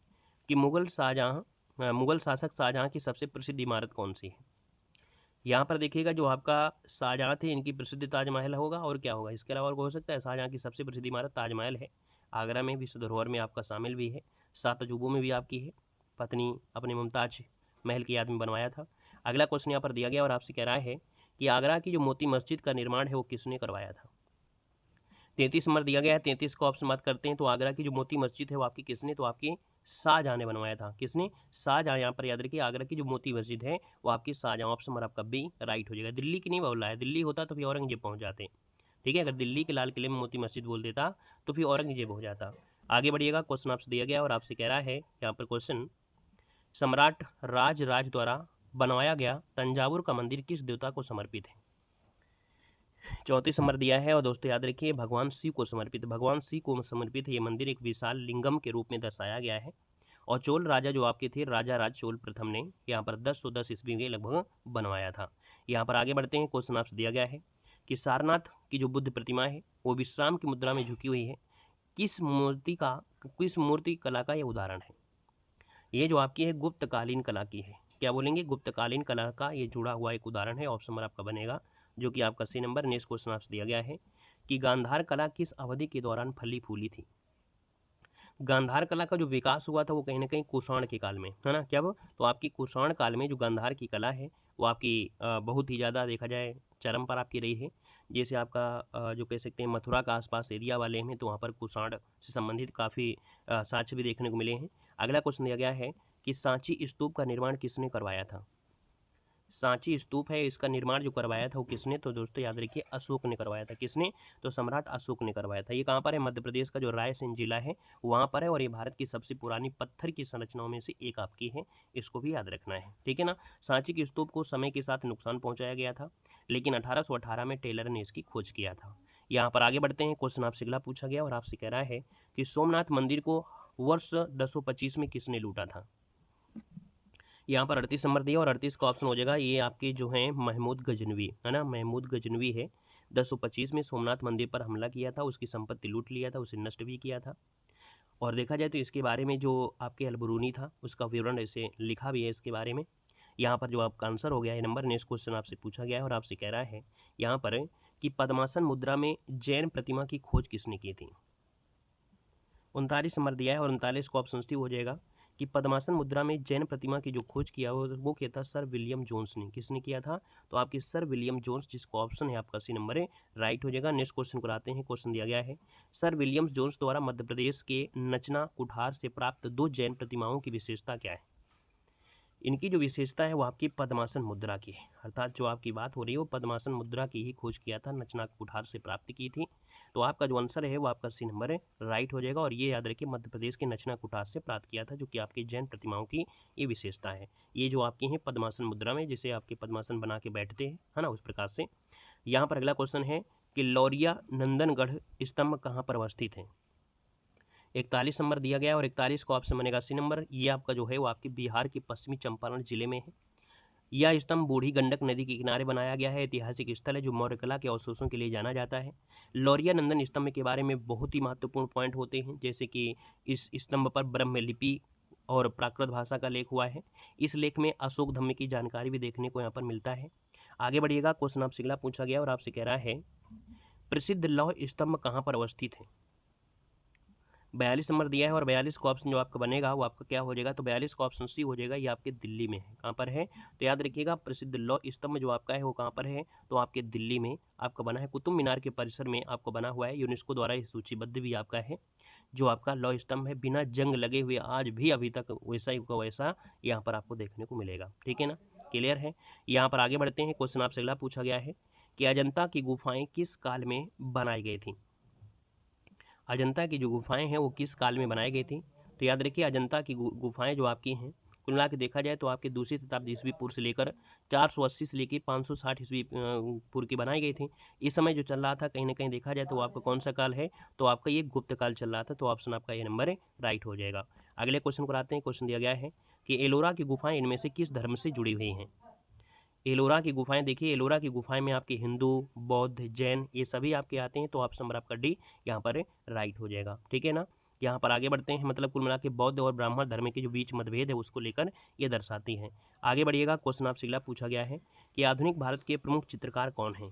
कि मुगल शासक शाहजहाँ की सबसे प्रसिद्ध इमारत कौन सी है। यहाँ पर देखिएगा जो आपका शाहजहाँ थे इनकी प्रसिद्ध ताजमहल होगा और क्या होगा, इसके अलावा और हो सकता है। शाहजहाँ की सबसे प्रसिद्ध इमारत ताजमहल है, आगरा में विश्व धरोहर में आपका शामिल भी है, 7 अजूबों में भी आपकी है। पत्नी अपने मुमताज महल की याद में बनवाया था। अगला क्वेश्चन यहाँ पर दिया गया और आपसे कह रहा है कि आगरा की जो मोती मस्जिद का निर्माण है वो किसने करवाया था। 33 नंबर दिया गया है, 33 का ऑप्शन बात करते हैं तो आगरा की जो मोती मस्जिद है वो आपकी किसने, तो आपकी शाहजहाँ ने बनवाया था। किसने, शाहजहाँ। यहाँ पर याद रखिए आगरा की जो मोती मस्जिद है वो आपकी शाहजहाँ। ऑप्शन नंबर आपका बी राइट हो जाएगा। दिल्ली की नहीं बोला है, दिल्ली होता तो फिर औरंगजेब पहुँच जाते। ठीक है, अगर दिल्ली के लाल किले में मोती मस्जिद बोल देता तो फिर औरंगजेब हो जाता। आगे बढ़िएगा, क्वेश्चन आपसे दिया गया और आपसे कह रहा है यहाँ पर क्वेश्चन सम्राट राज द्वारा बनवाया गया तंजावुर का मंदिर किस देवता को समर्पित है। 34 नंबर दिया है और दोस्तों याद रखिए भगवान शिव को समर्पित, भगवान शिव को समर्पित ये मंदिर एक विशाल लिंगम के रूप में दर्शाया गया है। और चोल राजा जो आपके थे राजा राज चोल प्रथम ने यहाँ पर 1010 ईस्वी में लगभग बनवाया था। यहाँ पर आगे बढ़ते हैं, क्वेश्चन आपसे दिया गया है कि सारनाथ की जो बुद्ध प्रतिमा है वो विश्राम की मुद्रा में झुकी हुई है, किस मूर्ति कला का यह उदाहरण है। ये जो आपकी है गुप्तकालीन कला की है, क्या बोलेंगे, गुप्तकालीन कला का ये जुड़ा हुआ एक उदाहरण है। ऑप्शन नंबर आपका बनेगा जो कि आपका सी नंबर। नेक्स्ट क्वेश्चन आपसे दिया गया है कि गांधार कला किस अवधि के दौरान फली फूली थी। गांधार कला का जो विकास हुआ था वो कहीं ना कहीं कुषाण के काल में, है ना। क्या वो, तो आपकी कुषाण काल में जो गांधार की कला है वो आपकी बहुत ही ज़्यादा देखा जाए चरम पर आपकी रही है। जैसे आपका जो कह सकते हैं मथुरा का आसपास एरिया वाले हैं तो वहाँ पर कुषाण से संबंधित काफ़ी साक्ष्य भी देखने को मिले हैं। अगला क्वेश्चन दिया गया है कि सांची स्तूप का निर्माण किसने करवाया था। सांची स्तूप है, इसका निर्माण जो करवाया था वो किसने, तो दोस्तों याद रखिए अशोक ने करवाया था। किसने, तो सम्राट अशोक ने करवाया था। ये कहाँ पर है, मध्य प्रदेश का जो रायसेन जिला है वहाँ पर है, और ये भारत की सबसे पुरानी पत्थर की संरचनाओं में से एक आपकी है, इसको भी याद रखना है, ठीक है ना। सांची की स्तूप को समय के साथ नुकसान पहुंचाया गया था, लेकिन 1818 में टेलर ने इसकी खोज किया था। यहाँ पर आगे बढ़ते हैं, क्वेश्चन आपसे अगला पूछा गया और आपसे कह रहा है कि सोमनाथ मंदिर को वर्ष 1025 में किसने लूटा था। यहाँ पर 38 नंबर दिया और 38 का ऑप्शन हो जाएगा ये आपके जो हैं महमूद गजनवी, है ना, महमूद गजनवी है। 1025 में सोमनाथ मंदिर पर हमला किया था, उसकी संपत्ति लूट लिया था, उसे नष्ट भी किया था। और देखा जाए तो इसके बारे में जो आपके अलबरूनी था उसका विवरण ऐसे लिखा भी है इसके बारे में। यहाँ पर जो आपका आंसर हो गया है नंबर, नेक्स्ट क्वेश्चन आपसे पूछा गया है और आपसे कह रहा है यहाँ पर कि पद्मासन मुद्रा में जैन प्रतिमा की खोज किसने की थी। 39 नंबर दिया है और 39 को ऑप्शन सी हो जाएगा कि पद्मासन मुद्रा में जैन प्रतिमा की जो खोज किया वो किया था सर विलियम जोन्स ने। किसने किया था, तो आपके सर विलियम जोन्स, जिसको ऑप्शन है आपका सी नंबर है राइट हो जाएगा। नेक्स्ट क्वेश्चन को आते हैं, क्वेश्चन दिया गया है सर विलियम जोन्स द्वारा मध्य प्रदेश के नचना कुठार से प्राप्त 2 जैन प्रतिमाओं की विशेषता क्या है। इनकी जो विशेषता है वो आपकी पद्मासन मुद्रा की है, अर्थात जो आपकी बात हो रही है वो पद्मासन मुद्रा की ही खोज किया था, नचना कुठार से प्राप्त की थी। तो आपका जो आंसर है वो आपका सी नंबर है राइट हो जाएगा। और ये याद रखिए मध्य प्रदेश के नचना कुठार से प्राप्त किया था, जो कि आपकी जैन प्रतिमाओं की ये विशेषता है। ये जो आपकी हैं पद्मासन मुद्रा में जिसे आपके पद्मासन बना के बैठते हैं, है ना, उस प्रकार से। यहाँ पर अगला क्वेश्चन है कि लौरिया नंदनगढ़ स्तंभ कहाँ पर अवस्थित है। 41 नंबर दिया गया और 41 का ऑप्शन बनेगा सी नंबर। ये आपका जो है वो आपके बिहार के पश्चिमी चंपारण जिले में है। यह स्तंभ बूढ़ी गंडक नदी के किनारे बनाया गया है, ऐतिहासिक स्थल है जो मौर्य कला के अवशेषों के लिए जाना जाता है। लौरिया नंदन स्तंभ के बारे में बहुत ही महत्वपूर्ण पॉइंट होते हैं, जैसे कि इस स्तंभ पर ब्रह्म लिपि और प्राकृत भाषा का लेख हुआ है। इस लेख में अशोक धम्म की जानकारी भी देखने को यहाँ पर मिलता है। आगे बढ़िएगा, क्वेश्चन आपसे अगला पूछा गया और आपसे कह रहा है प्रसिद्ध लौह स्तंभ कहाँ पर अवस्थित है। 42 नंबर दिया है और 42 का ऑप्शन जो आपका बनेगा वो आपका क्या हो जाएगा, तो 42 का ऑप्शन सी हो जाएगा। ये आपके दिल्ली में है। कहाँ पर है, तो याद रखिएगा प्रसिद्ध लौह स्तंभ जो आपका है वो कहाँ पर है, तो आपके दिल्ली में आपका बना है, कुतुब मीनार के परिसर में आपको बना हुआ है। यूनेस्को द्वारा ये सूचीबद्ध भी आपका है। जो आपका लौह स्तंभ है बिना जंग लगे हुए आज भी अभी तक वैसा ही का वैसा यहाँ पर आपको देखने को मिलेगा, ठीक है ना, क्लियर है। यहाँ पर आगे बढ़ते हैं, क्वेश्चन आपसे अगला पूछा गया है कि अजंता की गुफाएं किस काल में बनाई गई थी। अजंता की जो गुफाएं हैं वो किस काल में बनाई गई थी, तो याद रखिए अजंता की गुफाएं जो आपकी हैं कुल मिला के देखा जाए तो आपके दूसरी शताब्दी ईस्वी पूर्व से लेकर 480 से लेकर 560 ईस्वी पूर्व की बनाई गई थी। इस समय जो चल रहा था कहीं ना कहीं देखा जाए तो आपका कौन सा काल है, तो आपका ये गुप्त काल चल रहा था। तो ऑप्शन आपका ये नंबर है राइट हो जाएगा। अगले क्वेश्चन को आते हैं, क्वेश्चन दिया गया है कि एलोरा की गुफाएं इनमें से किस धर्म से जुड़ी हुई हैं। एलोरा की गुफाएं देखिए, एलोरा की गुफाएं में आपके हिंदू, बौद्ध, जैन ये सभी आपके आते हैं। तो ऑप्शन नंबर आपका डी यहाँ पर राइट हो जाएगा, ठीक है ना। यहाँ पर आगे बढ़ते हैं, मतलब कुल मिला के बौद्ध और ब्राह्मण धर्म के जो बीच मतभेद है उसको लेकर ये दर्शाती है। आगे बढ़िएगा, क्वेश्चन आपसे अगला पूछा गया है कि आधुनिक भारत के प्रमुख चित्रकार कौन हैं।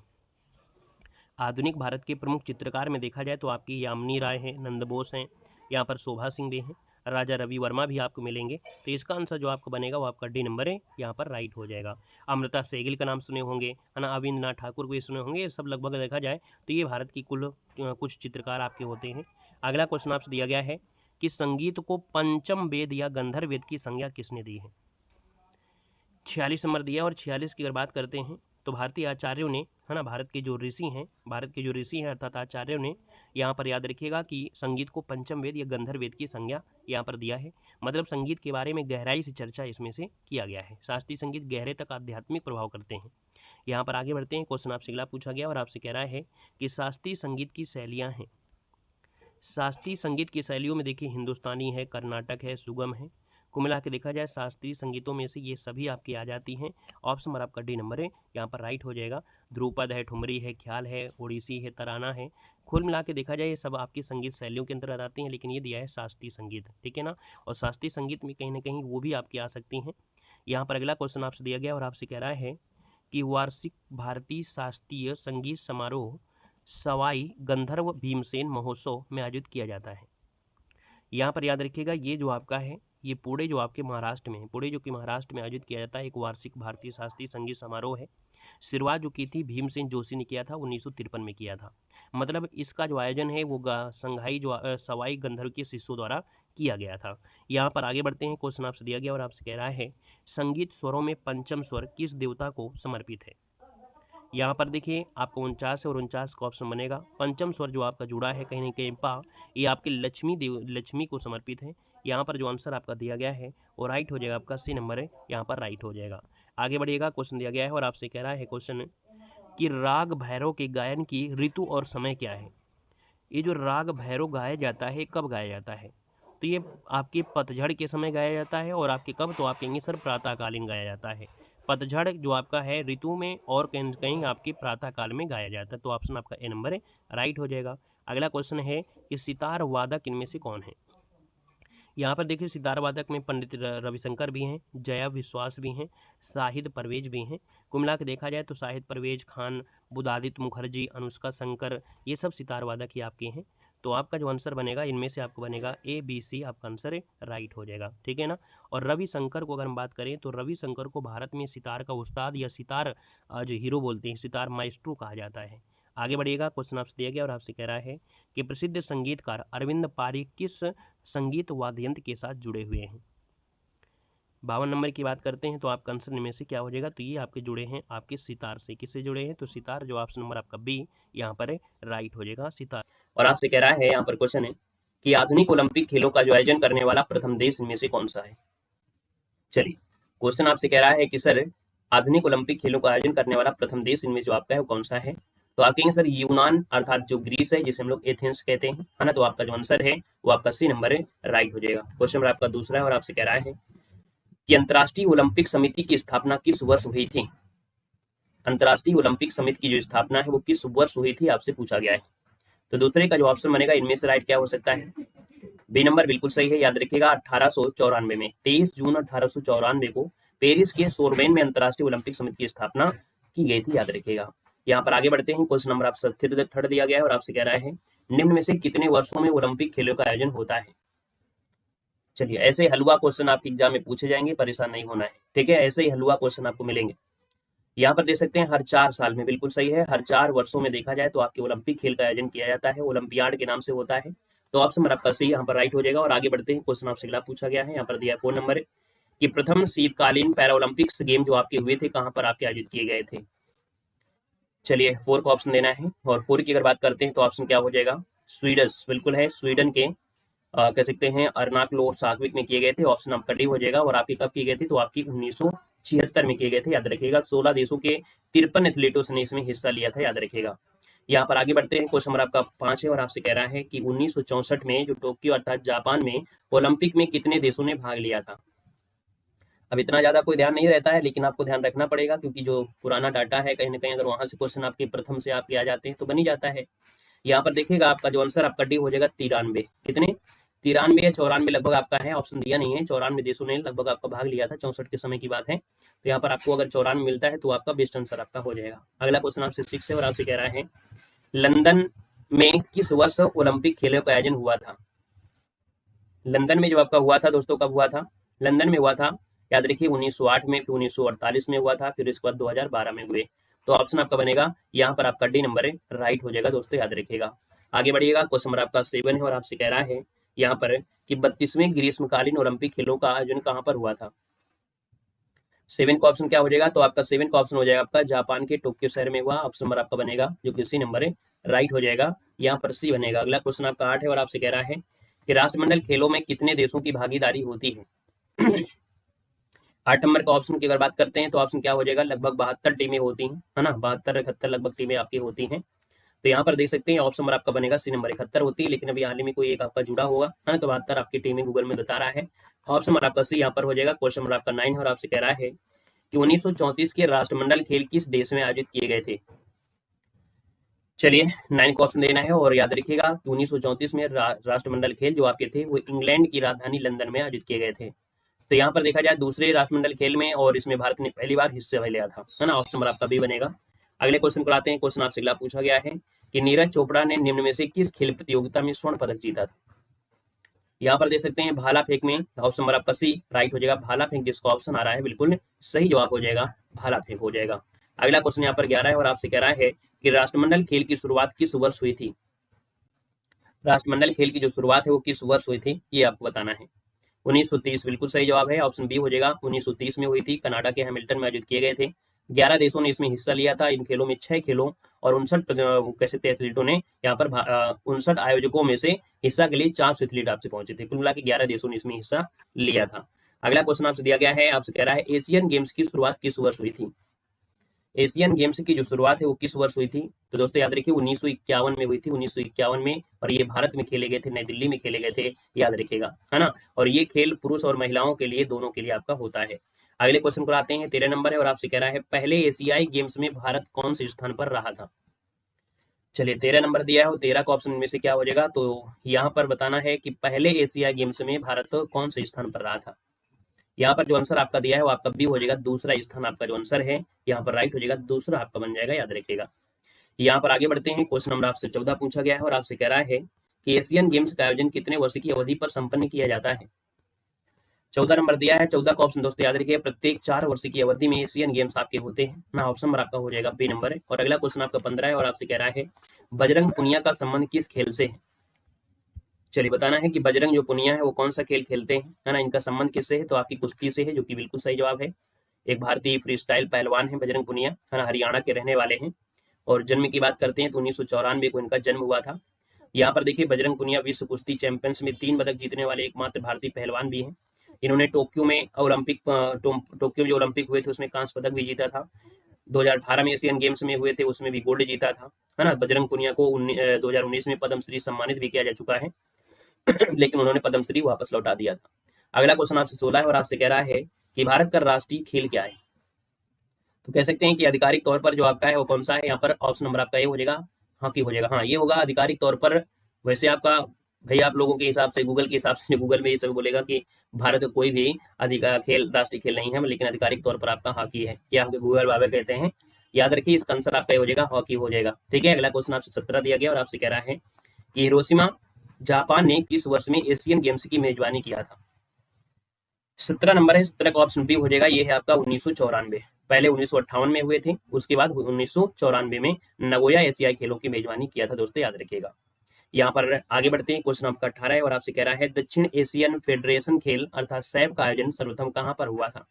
आधुनिक भारत के प्रमुख चित्रकार में देखा जाए तो आपकी यामिनी राय हैं, नंद बोस हैं, यहाँ पर शोभा सिंह भी हैं, राजा रवि वर्मा भी आपको मिलेंगे। तो इसका आंसर जो आपका बनेगा वो आपका डी नंबर है, यहाँ पर राइट हो जाएगा। अमृता सेगिल का नाम सुने होंगे, है ना, अविंद्र नाथ ठाकुर को ये सुने होंगे। ये सब लगभग देखा जाए तो ये भारत की कुल कुछ चित्रकार आपके होते हैं। अगला क्वेश्चन आपसे दिया गया है कि संगीत को पंचम वेद या गंधर्व वेद की संज्ञा किसने दी है। 46 नंबर दिया और 46 की अगर बात करते हैं तो भारतीय आचार्यों ने, है ना, भारत के जो ऋषि हैं अर्थात आचार्यों ने यहाँ पर याद रखिएगा कि संगीत को पंचम वेद या गंधर्व वेद की संज्ञा यहाँ पर दिया है। मतलब संगीत के बारे में गहराई से चर्चा इसमें से किया गया है। शास्त्रीय संगीत गहरे तक आध्यात्मिक प्रभाव करते हैं। यहाँ पर आगे बढ़ते हैं, क्वेश्चन आपसे अगला पूछा गया और आपसे कह रहा है कि शास्त्रीय संगीत की शैलियाँ हैं। शास्त्रीय संगीत की शैलियों में देखिए हिंदुस्तानी है, कर्नाटक है, सुगम है। को मिला के देखा जाए शास्त्रीय संगीतों में से ये सभी आपकी आ जाती हैं। ऑप्शन नंबर आपका डी नंबर है, यहाँ पर राइट हो जाएगा। ध्रुपद है, ठुमरी है, ख्याल है, ओडिसी है, तराना है। कुल मिला के देखा जाए ये सब आपकी संगीत शैलियों के अंतर्गत आती हैं, लेकिन ये दिया है शास्त्रीय संगीत, ठीक है ना। और शास्त्रीय संगीत में कहीं ना कहीं वो भी आपकी आ सकती हैं। यहाँ पर अगला क्वेश्चन आपसे दिया गया और आपसे कह रहा है कि वार्षिक भारतीय शास्त्रीय संगीत समारोह सवाई गंधर्व भीमसेन महोत्सव में आयोजित किया जाता है। यहाँ पर याद रखिएगा ये जो आपका है ये पुणे जो आपके महाराष्ट्र में है, पुणे जो कि महाराष्ट्र में आयोजित किया जाता है एक वार्षिक भारतीय शास्त्रीय संगीत समारोह है। शुरुआत जो की थी भीमसेन जोशी ने किया था, 1953 में किया था। मतलब इसका जो आयोजन है वो संघाई जो सवाई गंधर्व के शिष्यों द्वारा किया गया था। यहाँ पर आगे बढ़ते हैं, क्वेश्चन आपसे दिया गया और आपसे कह रहा है संगीत स्वरों में पंचम स्वर किस देवता को समर्पित है। यहाँ पर देखिए आपको 49 और 49 का ऑप्शन बनेगा। पंचम स्वर जो आपका जुड़ा है कहीं ना कहीं पा, ये आपके लक्ष्मी को समर्पित है। यहाँ पर जो आंसर आपका दिया गया है वो राइट हो जाएगा, आपका सी नंबर है यहाँ पर राइट हो जाएगा। आगे बढ़िएगा, क्वेश्चन दिया गया है और आपसे कह रहा है क्वेश्चन कि राग भैरव के गायन की ऋतु और समय क्या है। ये जो राग भैरव गाया जाता है कब गाया जाता है, तो ये आपके पतझड़ के समय गाया जाता है और आपके कब, तो आप कहेंगे सर प्रातःकालीन गाया जाता है। पतझड़ जो आपका है ऋतु में और कहीं कहीं आपके प्रातःकाल में गाया जाता है, तो ऑप्शन आपका ए नंबर है राइट हो जाएगा। अगला क्वेश्चन है कि सितार वादक इनमें से कौन है। यहाँ पर देखिए सितार वादक में पंडित रविशंकर भी हैं, जया विश्वास भी हैं, शाहिद परवेज भी हैं। कुल मिला के देखा जाए तो शाहिद परवेज खान, बुदादित्य मुखर्जी, अनुष्का शंकर, ये सब सितार वादक ही आपके हैं। तो आपका जो आंसर बनेगा इनमें से आपको बनेगा ए बी सी, आपका आंसर राइट हो जाएगा, ठीक है ना। और रविशंकर को अगर हम बात करें तो रविशंकर को भारत में सितार का उस्ताद या सितार जो हीरो बोलते हैं, सितार माइस्ट्रो कहा जाता है। आगे बढ़िएगा, क्वेश्चन आपसे दिया गया और आपसे कह रहा है कि प्रसिद्ध संगीतकार अरविंद पारिक किस संगीत वाद्य यंत्र के साथ जुड़े हुए हैं। 52 नंबर की बात करते हैं तो आपका आंसर इनमें से क्या हो जाएगा, तो ये आपके जुड़े हैं आपके सितार से। किससे जुड़े हैं, तो सितार, जो ऑप्शन नंबर आपका बी यहाँ पर राइट हो जाएगा, सितार। और आपसे कह रहा है यहाँ पर क्वेश्चन है कि आधुनिक ओलंपिक खेलों का जो आयोजन करने वाला प्रथम देश इनमें से कौन सा है। चलिए, क्वेश्चन आपसे कह रहा है कि सर आधुनिक ओलंपिक खेलों का आयोजन करने वाला प्रथम देश इनमें जो आपका है वो कौन सा है। तो आप कहेंगे सर यूनान, अर्थात जो ग्रीस है जिसे हम लोग एथेंस कहते हैं, है ना। तो आपका जो आंसर है वो आपका सी नंबर है राइट हो जाएगा। क्वेश्चन नंबर आपका दूसरा है और आपसे कह रहा है कि अंतर्राष्ट्रीय ओलंपिक समिति की स्थापना किस वर्ष हुई थी। अंतर्राष्ट्रीय ओलंपिक समिति की जो स्थापना है वो किस वर्ष हुई थी आपसे पूछा गया है। तो दूसरे का जो ऑप्शन बनेगा इनमें से राइट क्या हो सकता है, बी नंबर बिल्कुल सही है। याद रखिएगा 1894 में 23 जून 1894 को पेरिस के सोरबेन में अंतर्राष्ट्रीय ओलंपिक समिति की स्थापना की गई थी, याद रखिएगा। यहाँ पर आगे बढ़ते हैं, क्वेश्चन नंबर आपसे थर्ड दिया गया है और आपसे कह रहा है निम्न में से कितने वर्षों में ओलंपिक खेलों का आयोजन होता है। चलिए, ऐसे हलवा क्वेश्चन आपके एग्जाम में पूछे जाएंगे, परेशान नहीं होना है, ठीक है। ऐसे ही हलवा क्वेश्चन आपको मिलेंगे। यहाँ पर देख सकते हैं हर 4 साल में, बिल्कुल सही है, हर 4 वर्षों में देखा जाए तो आपके ओलंपिक खेल का आयोजन किया जाता है, ओलंपियाड के नाम से होता है। तो ऑप्शन नंबर आपका सी यहाँ पर राइट हो जाएगा। और आगे बढ़ते हैं, क्वेश्चन आपसे अगला पूछा गया है, यहाँ पर दिया है 4 नंबर कि प्रथम शीतकालीन पैरा ओलंपिक्स गेम जो आपके हुए थे कहाँ पर आपके आयोजित किए गए थे। चलिए 4 का ऑप्शन देना है और 4 की अगर बात करते हैं तो ऑप्शन क्या हो जाएगा, स्वीडन, बिल्कुल है, स्वीडन के कह सकते हैं अर्नाक्लो सात्विक में किए गए थे। ऑप्शन आपका डी हो जाएगा। और आपकी कब की गई थी, तो आपकी 1976 में किए गए थे, याद रखिएगा। 16 देशों के 53 एथलीटों ने इसमें हिस्सा लिया था, याद रखिएगा। यहाँ पर आगे बढ़ते हैं, क्वेश्चन नंबर आपका 5 है और आपसे कह रहा है कि 1964 में जो टोक्यो अर्थात जापान में ओलंपिक में कितने देशों ने भाग लिया था। अब इतना ज्यादा कोई ध्यान नहीं रहता है, लेकिन आपको ध्यान रखना पड़ेगा क्योंकि जो पुराना डाटा है कहीं ना कहीं अगर वहां से क्वेश्चन आपके प्रथम से आपके आ जाते हैं तो बनी जाता है। यहाँ पर देखिएगा आपका जो आंसर आपका डी हो जाएगा 93। कितने, 93 या 94 लगभग आपका है, ऑप्शन दिया नहीं है। 94 देशों ने लगभग आपका भाग लिया था, 64 के समय की बात है। तो यहाँ पर आपको अगर 94 मिलता है तो आपका बेस्ट आंसर आपका हो जाएगा। अगला क्वेश्चन आपसे 6 है और आपसे कह रहा है लंदन में किस वर्ष ओलंपिक खेलों का आयोजन हुआ था। लंदन में जो आपका हुआ था दोस्तों, कब हुआ था, लंदन में हुआ था, याद रखिए 1908 में, फिर 1948 में हुआ था, फिर इसके बाद 2012 में हुए। तो ऑप्शन आपका बनेगा यहाँ पर आपका डी नंबर है राइट हो जाएगा दोस्तों, याद रखिएगा। आगे बढ़िएगा, क्वेश्चन नंबर आपका 7 है और आपसे कह रहा है यहाँ पर कि 32वें ग्रीष्मकालीन ओलंपिक खेलों का आयोजन कहाँ पर हुआ था। 7 का ऑप्शन क्या हो जाएगा, तो आपका 7 का ऑप्शन हो जाएगा आपका जापान के टोक्यो शहर में हुआ। ऑप्शन नंबर आपका बनेगा जो कि सी नंबर है राइट हो जाएगा, यहाँ पर सी बनेगा। अगला क्वेश्चन आपका 8 है और आपसे कह रहा है कि राष्ट्रमंडल खेलों में कितने देशों की भागीदारी होती है। 8 नंबर का ऑप्शन की अगर बात करते हैं तो ऑप्शन क्या हो जाएगा, लगभग 72 टीमें होती हैं, है ना, 72-71 लगभग टीमें आपकी होती हैं। तो यहाँ पर देख सकते हैं ऑप्शन नंबर आपका बनेगा सी नंबर 71 होती है, लेकिन अभी हाल ही में कोई एक आपका जुड़ा होगा, है ना। तो 72 आपकी टीमें गूगल में बता रहा है। ऑप्शन नंबर आपका सी यहाँ पर हो जाएगा। क्वेश्चन नंबर आपका 9 है और आपसे कह रहा है कि 1934 के राष्ट्रमंडल खेल किस देश में आयोजित किए गए थे। चलिए 9 को ऑप्शन देना है और याद रखिएगा 1934 में राष्ट्रमंडल खेल जो आपके थे वो इंग्लैंड की राजधानी लंदन में आयोजित किए गए थे। तो यहाँ पर देखा जाए दूसरे राष्ट्रमंडल खेल में और इसमें भारत ने पहली बार हिस्सा लिया था, है ना। ऑप्शन नंबर आपका बी बनेगा। अगले क्वेश्चन को आते हैं। क्वेश्चन आपसे अगला पूछा गया है कि नीरज चोपड़ा ने निम्न में से किस खेल प्रतियोगिता में स्वर्ण पदक जीता था। यहाँ पर देख सकते हैं भाला फेंक में, ऑप्शन नंबर आपका सी राइट हो जाएगा। भाला फेंक जिसका ऑप्शन आ रहा है बिल्कुल सही जवाब हो जाएगा, भाला फेंक हो जाएगा। अगला क्वेश्चन यहाँ पर 11 है और आपसे कह रहा है कि राष्ट्रमंडल खेल की शुरुआत किस वर्ष हुई थी। राष्ट्रमंडल खेल की जो शुरुआत है वो किस वर्ष हुई थी, ये आपको बताना है। 1930 बिल्कुल सही जवाब है, ऑप्शन बी हो जाएगा। 1930 में हुई थी, कनाडा के हैमिल्टन में आयोजित किए गए थे। 11 देशों ने इसमें हिस्सा लिया था। इन खेलों में 6 खेलों और 59 कैसे एथलीटों ने यहाँ पर 59 आयोजकों में से हिस्सा के लिए 400 एथलीट आपसे पहुंचे थे। कुल मिला के 11 देशों ने इसमें हिस्सा लिया था। अगला क्वेश्चन आपसे दिया गया है, आपसे कह रहा है एशियन गेम्स की शुरुआत किस वर्ष हुई थी। एशियन गेम्स की जो शुरुआत है वो किस वर्ष हुई थी, तो दोस्तों याद रखिए 1951 में हुई थी, 1951 में। और ये भारत में खेले गए थे, नई दिल्ली में खेले गए थे, याद रखिएगा, है ना। और ये खेल पुरुष और महिलाओं के लिए, दोनों के लिए आपका होता है। अगले क्वेश्चन को आते हैं, 13 नंबर है और आपसे कह रहा है पहले एशियाई गेम्स में भारत कौन से स्थान पर रहा था। चलिए 13 नंबर दिया है और 13 का ऑप्शन में से क्या हो जाएगा, तो यहाँ पर बताना है कि पहले एशियाई गेम्स में भारत कौन से स्थान पर रहा था। यहाँ पर जो आंसर आपका दिया है वो आपका बी हो जाएगा, दूसरा स्थान आपका जो आंसर है यहाँ पर राइट हो जाएगा, दूसरा आपका बन जाएगा, याद रखिएगा। यहाँ पर आगे बढ़ते हैं, क्वेश्चन नंबर आपसे 14 पूछा गया है और आपसे कह रहा है कि एशियन गेम्स का आयोजन कितने वर्ष की अवधि पर संपन्न किया जाता है। 14 नंबर दिया है, 14 का ऑप्शन दोस्तों याद रखिए, प्रत्येक 4 वर्ष की अवधि में एशियन गेम्स आपके होते हैं ना। ऑप्शन नंबर आपका हो जाएगा बी नंबर है। और अगला क्वेश्चन आपका 15 है और आपसे कह रहा है बजरंग पुनिया का संबंध किस खेल से है। चलिए बताना है कि बजरंग जो पुनिया है वो कौन सा खेल खेलते हैं, है ना। इनका संबंध किससे है, तो आपकी कुश्ती से है, जो कि बिल्कुल सही जवाब है। एक भारतीय फ्री स्टाइल पहलवान है बजरंग पुनिया, है ना, हरियाणा के रहने वाले हैं। और जन्म की बात करते हैं तो 1994 को इनका जन्म हुआ था। यहाँ पर देखिए बजरंग पुनिया विश्व कुश्ती चैंपियंस में 3 पदक जीतने वाले एकमात्र भारतीय पहलवान भी हैं। इन्होंने टोक्यो में जो ओलंपिक हुए थे उसमें कांस्य पदक भी जीता था। 2018 में एशियन गेम्स में हुए थे, उसमें भी गोल्ड जीता था, है ना। बजरंग पुनिया को 2019 में पद्मश्री सम्मानित भी किया जा चुका है लेकिन उन्होंने पद्मश्री वापस लौटा दिया था। अगला क्वेश्चन आपसे 16 है और आपसे कह रहा है कि भारत का राष्ट्रीय खेल क्या है। तो कह सकते हैं कि आधिकारिक तौर पर जो आपका है वो कौन सा है, यहाँ पर ऑप्शन नंबर आपका ये हो जाएगा, हॉकी हो जाएगा। हाँ ये होगा आधिकारिक तौर पर। वैसे आपका भाई आप लोगों के हिसाब से, गूगल के हिसाब से, गूगल में ये सब बोलेगा कि भारत का कोई भी खेल राष्ट्रीय खेल नहीं है, लेकिन आधिकारिक तौर पर आपका हॉकी है, ये आपके गूगल बाबा कहते हैं। याद रखिए इसका आंसर आपका हो जाएगा, हॉकी हो जाएगा। ठीक है, अगला क्वेश्चन आपसे 17 दिया गया और आपसे कह रहा है कि हिरोशिमा जापान ने किस वर्ष में एशियन गेम्स की मेजबानी किया था। 17 नंबर है, 17 का ऑप्शन बी हो जाएगा, ये है आपका 1994। पहले 1958 में हुए थे, उसके बाद 1994 में नगोया एशियाई खेलों की मेजबानी किया था, दोस्तों याद रखिएगा। यहाँ पर आगे बढ़ते हैं, क्वेश्चन आपका 18 है और आपसे कह रहा है दक्षिण एशियन फेडरेशन खेल अर्थात सैफ का आयोजन सर्वप्रथम कहाँ पर हुआ था।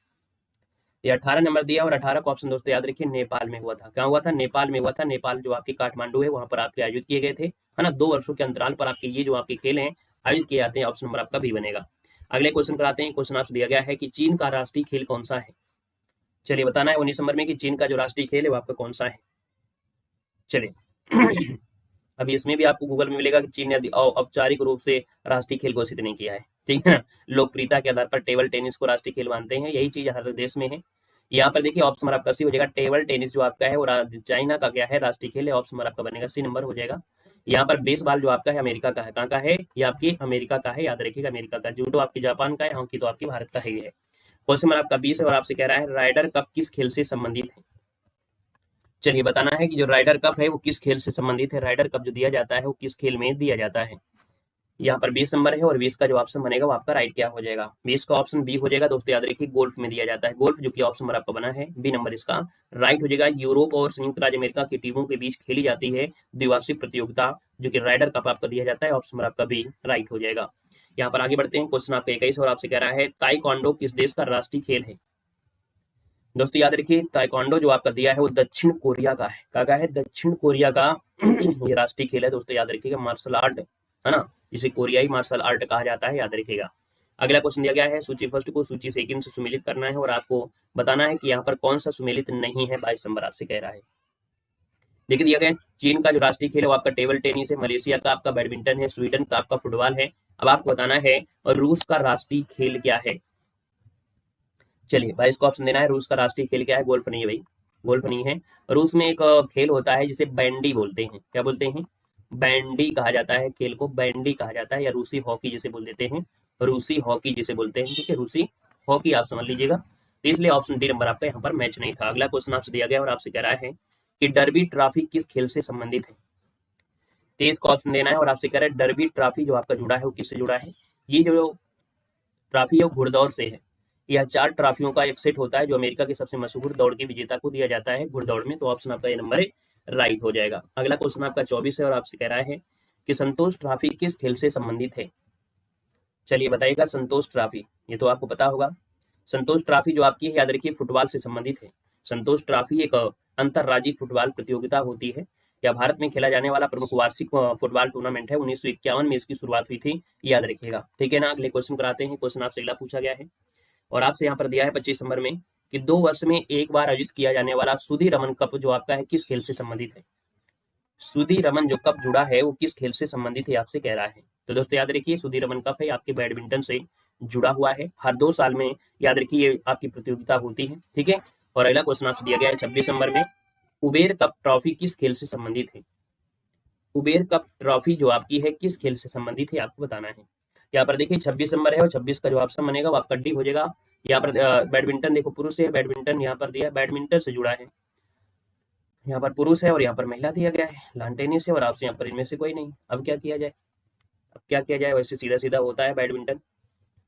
ये 18 नंबर दिया और 18 का ऑप्शन दोस्तों याद रखिए नेपाल में हुआ था। क्या हुआ था, नेपाल में हुआ था। नेपाल जो आपकी काठमांडू है वहां पर आपके आयोजित किए गए थे, है ना। 2 वर्षों के अंतराल पर आपके ये जो आपके खेल हैं आयोजित किए जाते हैं। ऑप्शन नंबर आपका भी बनेगा। अगले क्वेश्चन पर आते हैं, क्वेश्चन आपसे दिया गया है कि चीन का राष्ट्रीय खेल कौन सा है। चलिए बताना है 19 नंबर में कि चीन का जो राष्ट्रीय खेल है वो आपका कौन सा है। चलिए अभी इसमें भी आपको गूगल में मिलेगा कि चीन ने औपचारिक रूप से राष्ट्रीय खेल घोषित नहीं किया है, ठीक है ना। लोकप्रियता के आधार पर टेबल टेनिस को राष्ट्रीय खेल मानते हैं, यही चीज हर देश में है। यहाँ पर देखिए ऑप्शन नंबर आपका सी हो जाएगा, टेबल टेनिस जो आपका है वो चाइना का क्या है, राष्ट्रीय खेल है। ऑप्शन नंबर आपका बनेगा सी नंबर हो जाएगा। यहाँ पर बेसबॉल जो आपका है अमेरिका का है, कहाँ का है, ये आपकी अमेरिका का है, याद रखिएगा अमेरिका का। जूडो आपकी जापान का है, हॉकी तो आपकी भारत का ही है। क्वेश्चन नंबर आपका 20 है और आपसे कह रहा है राइडर कप किस खेल से संबंधित है। चलिए बताना है कि जो राइडर कप है वो किस खेल से संबंधित है, राइडर कप जो दिया जाता है वो किस खेल में दिया जाता है। यहाँ पर 20 नंबर है और 20 का जो ऑप्शन बनेगा वो आपका राइट क्या हो जाएगा, 20 का ऑप्शन बी हो जाएगा, दोस्तों याद रखिए गोल्फ में दिया जाता है। गोल्फ जो कि ऑप्शन नंबर आपका बना है बी नंबर, इसका राइट हो जाएगा। यूरोप और संयुक्त राज्य अमेरिका की टीमों के बीच खेली जाती है द्विवार्षिक प्रतियोगिता जो कि राइडर कप आपका दिया जाता है। ऑप्शन नंबर आपका बी राइट हो जाएगा। यहाँ पर आगे बढ़ते हैं, क्वेश्चन आपका 21 और आपसे कह रहा है ताइक्वांडो किस देश का राष्ट्रीय खेल है। दोस्तों याद रखिए ताइक्वांडो जो आपका दिया है वो दक्षिण कोरिया का है, क्या है, दक्षिण कोरिया का ये राष्ट्रीय खेल है, दोस्तों याद रखिएगा। मार्शल आर्ट है ना, जिसे कोरियाई मार्शल आर्ट कहा जाता है, याद रखिएगा। अगला क्वेश्चन दिया गया है सूची फर्स्ट को सूची सेकंड से सुमेलित करना है और आपको बताना है कि यहाँ पर कौन सा सुमेलित नहीं है। 22 नंबर आपसे कह रहा है, देखिए दिया गया चीन का जो राष्ट्रीय खेल है वो आपका टेबल टेनिस है, मलेशिया का आपका बैडमिंटन है, स्वीडन का आपका फुटबॉल है। अब आपको बताना है और रूस का राष्ट्रीय खेल क्या है। चलिए भाई इसको ऑप्शन देना है, रूस का राष्ट्रीय खेल क्या है, गोल्फ नहीं है भाई, गोल्फ नहीं है। रूस में एक खेल होता है जिसे बैंडी बोलते हैं, क्या बोलते हैं, बैंडी कहा जाता है, खेल को बैंडी कहा जाता है, या रूसी हॉकी जिसे बोल देते हैं, रूसी हॉकी जिसे बोलते हैं, ठीक है, रूसी हॉकी आप समझ लीजिएगा। तो इसलिए ऑप्शन डी नंबर आपका यहाँ पर मैच नहीं था। अगला क्वेश्चन आपसे दिया गया और आपसे कह रहा है कि डर्बी ट्रॉफी किस खेल से संबंधित है। 23 का ऑप्शन देना है और आपसे कह रहा है डर्बी ट्रॉफी जो आपका जुड़ा है वो किससे जुड़ा है। ये जो ट्रॉफी है वो घुड़दौड़ से है। यह 4 ट्रॉफियों का एक सेट होता है जो अमेरिका के सबसे मशहूर दौड़ के विजेता को दिया जाता है घुड़दौड़ में। तो ऑप्शन आपका ये नंबर राइट हो जाएगा। अगला क्वेश्चन आपका 24 है और आपसे कह रहा है कि संतोष ट्रॉफी किस खेल से संबंधित है? चलिए बताइएगा। संतोष ट्रॉफी ये तो आपको पता होगा। संतोष ट्रॉफी जो आपकी है याद रखिए फुटबॉल से संबंधित है। संतोष ट्रॉफी एक अंतर्राज्यीय फुटबॉल प्रतियोगिता होती है। यह भारत में खेला जाने वाला प्रमुख वार्षिक फुटबॉल टूर्नामेंट है। 1951 में इसकी शुरुआत हुई थी, याद रखिएगा। ठीक है ना। अगले क्वेश्चन पर आते हैं। क्वेश्चन आपसे अगला पूछा गया है और आपसे यहाँ पर दिया है 25 नंबर में कि 2 वर्ष में एक बार आयोजित किया जाने वाला सुधीरमन कप जो आपका है किस खेल से संबंधित है? सुधीरमन जो कप जुड़ा है वो किस खेल से संबंधित है आपसे कह रहा है। तो दोस्तों याद रखिए सुधीरमन कप है आपके बैडमिंटन से जुड़ा हुआ है। हर 2 साल में याद रखिए ये आपकी प्रतियोगिता होती है। ठीक है। और अगला क्वेश्चन आपसे दिया गया है 26 नंबर में, उबेर कप ट्रॉफी किस खेल से संबंधित है? उबेर कप ट्रॉफी जो आपकी है किस खेल से संबंधित है आपको बताना है। यहाँ पर देखिए 26 नंबर है और 26 का जो ऑप्शन बनेगा वो आपका डी हो जाएगा। यहाँ पर बैडमिंटन देखो पुरुष है, बैडमिंटन यहाँ पर दिया बैडमिंटन से जुड़ा है। यहाँ पर पुरुष है और यहाँ पर महिला दिया गया है। लॉन टेनिस है और आपसे यहाँ पर इनमें से कोई नहीं। अब क्या किया जाए? अब क्या किया जाए? वैसे सीधा सीधा होता है बैडमिंटन।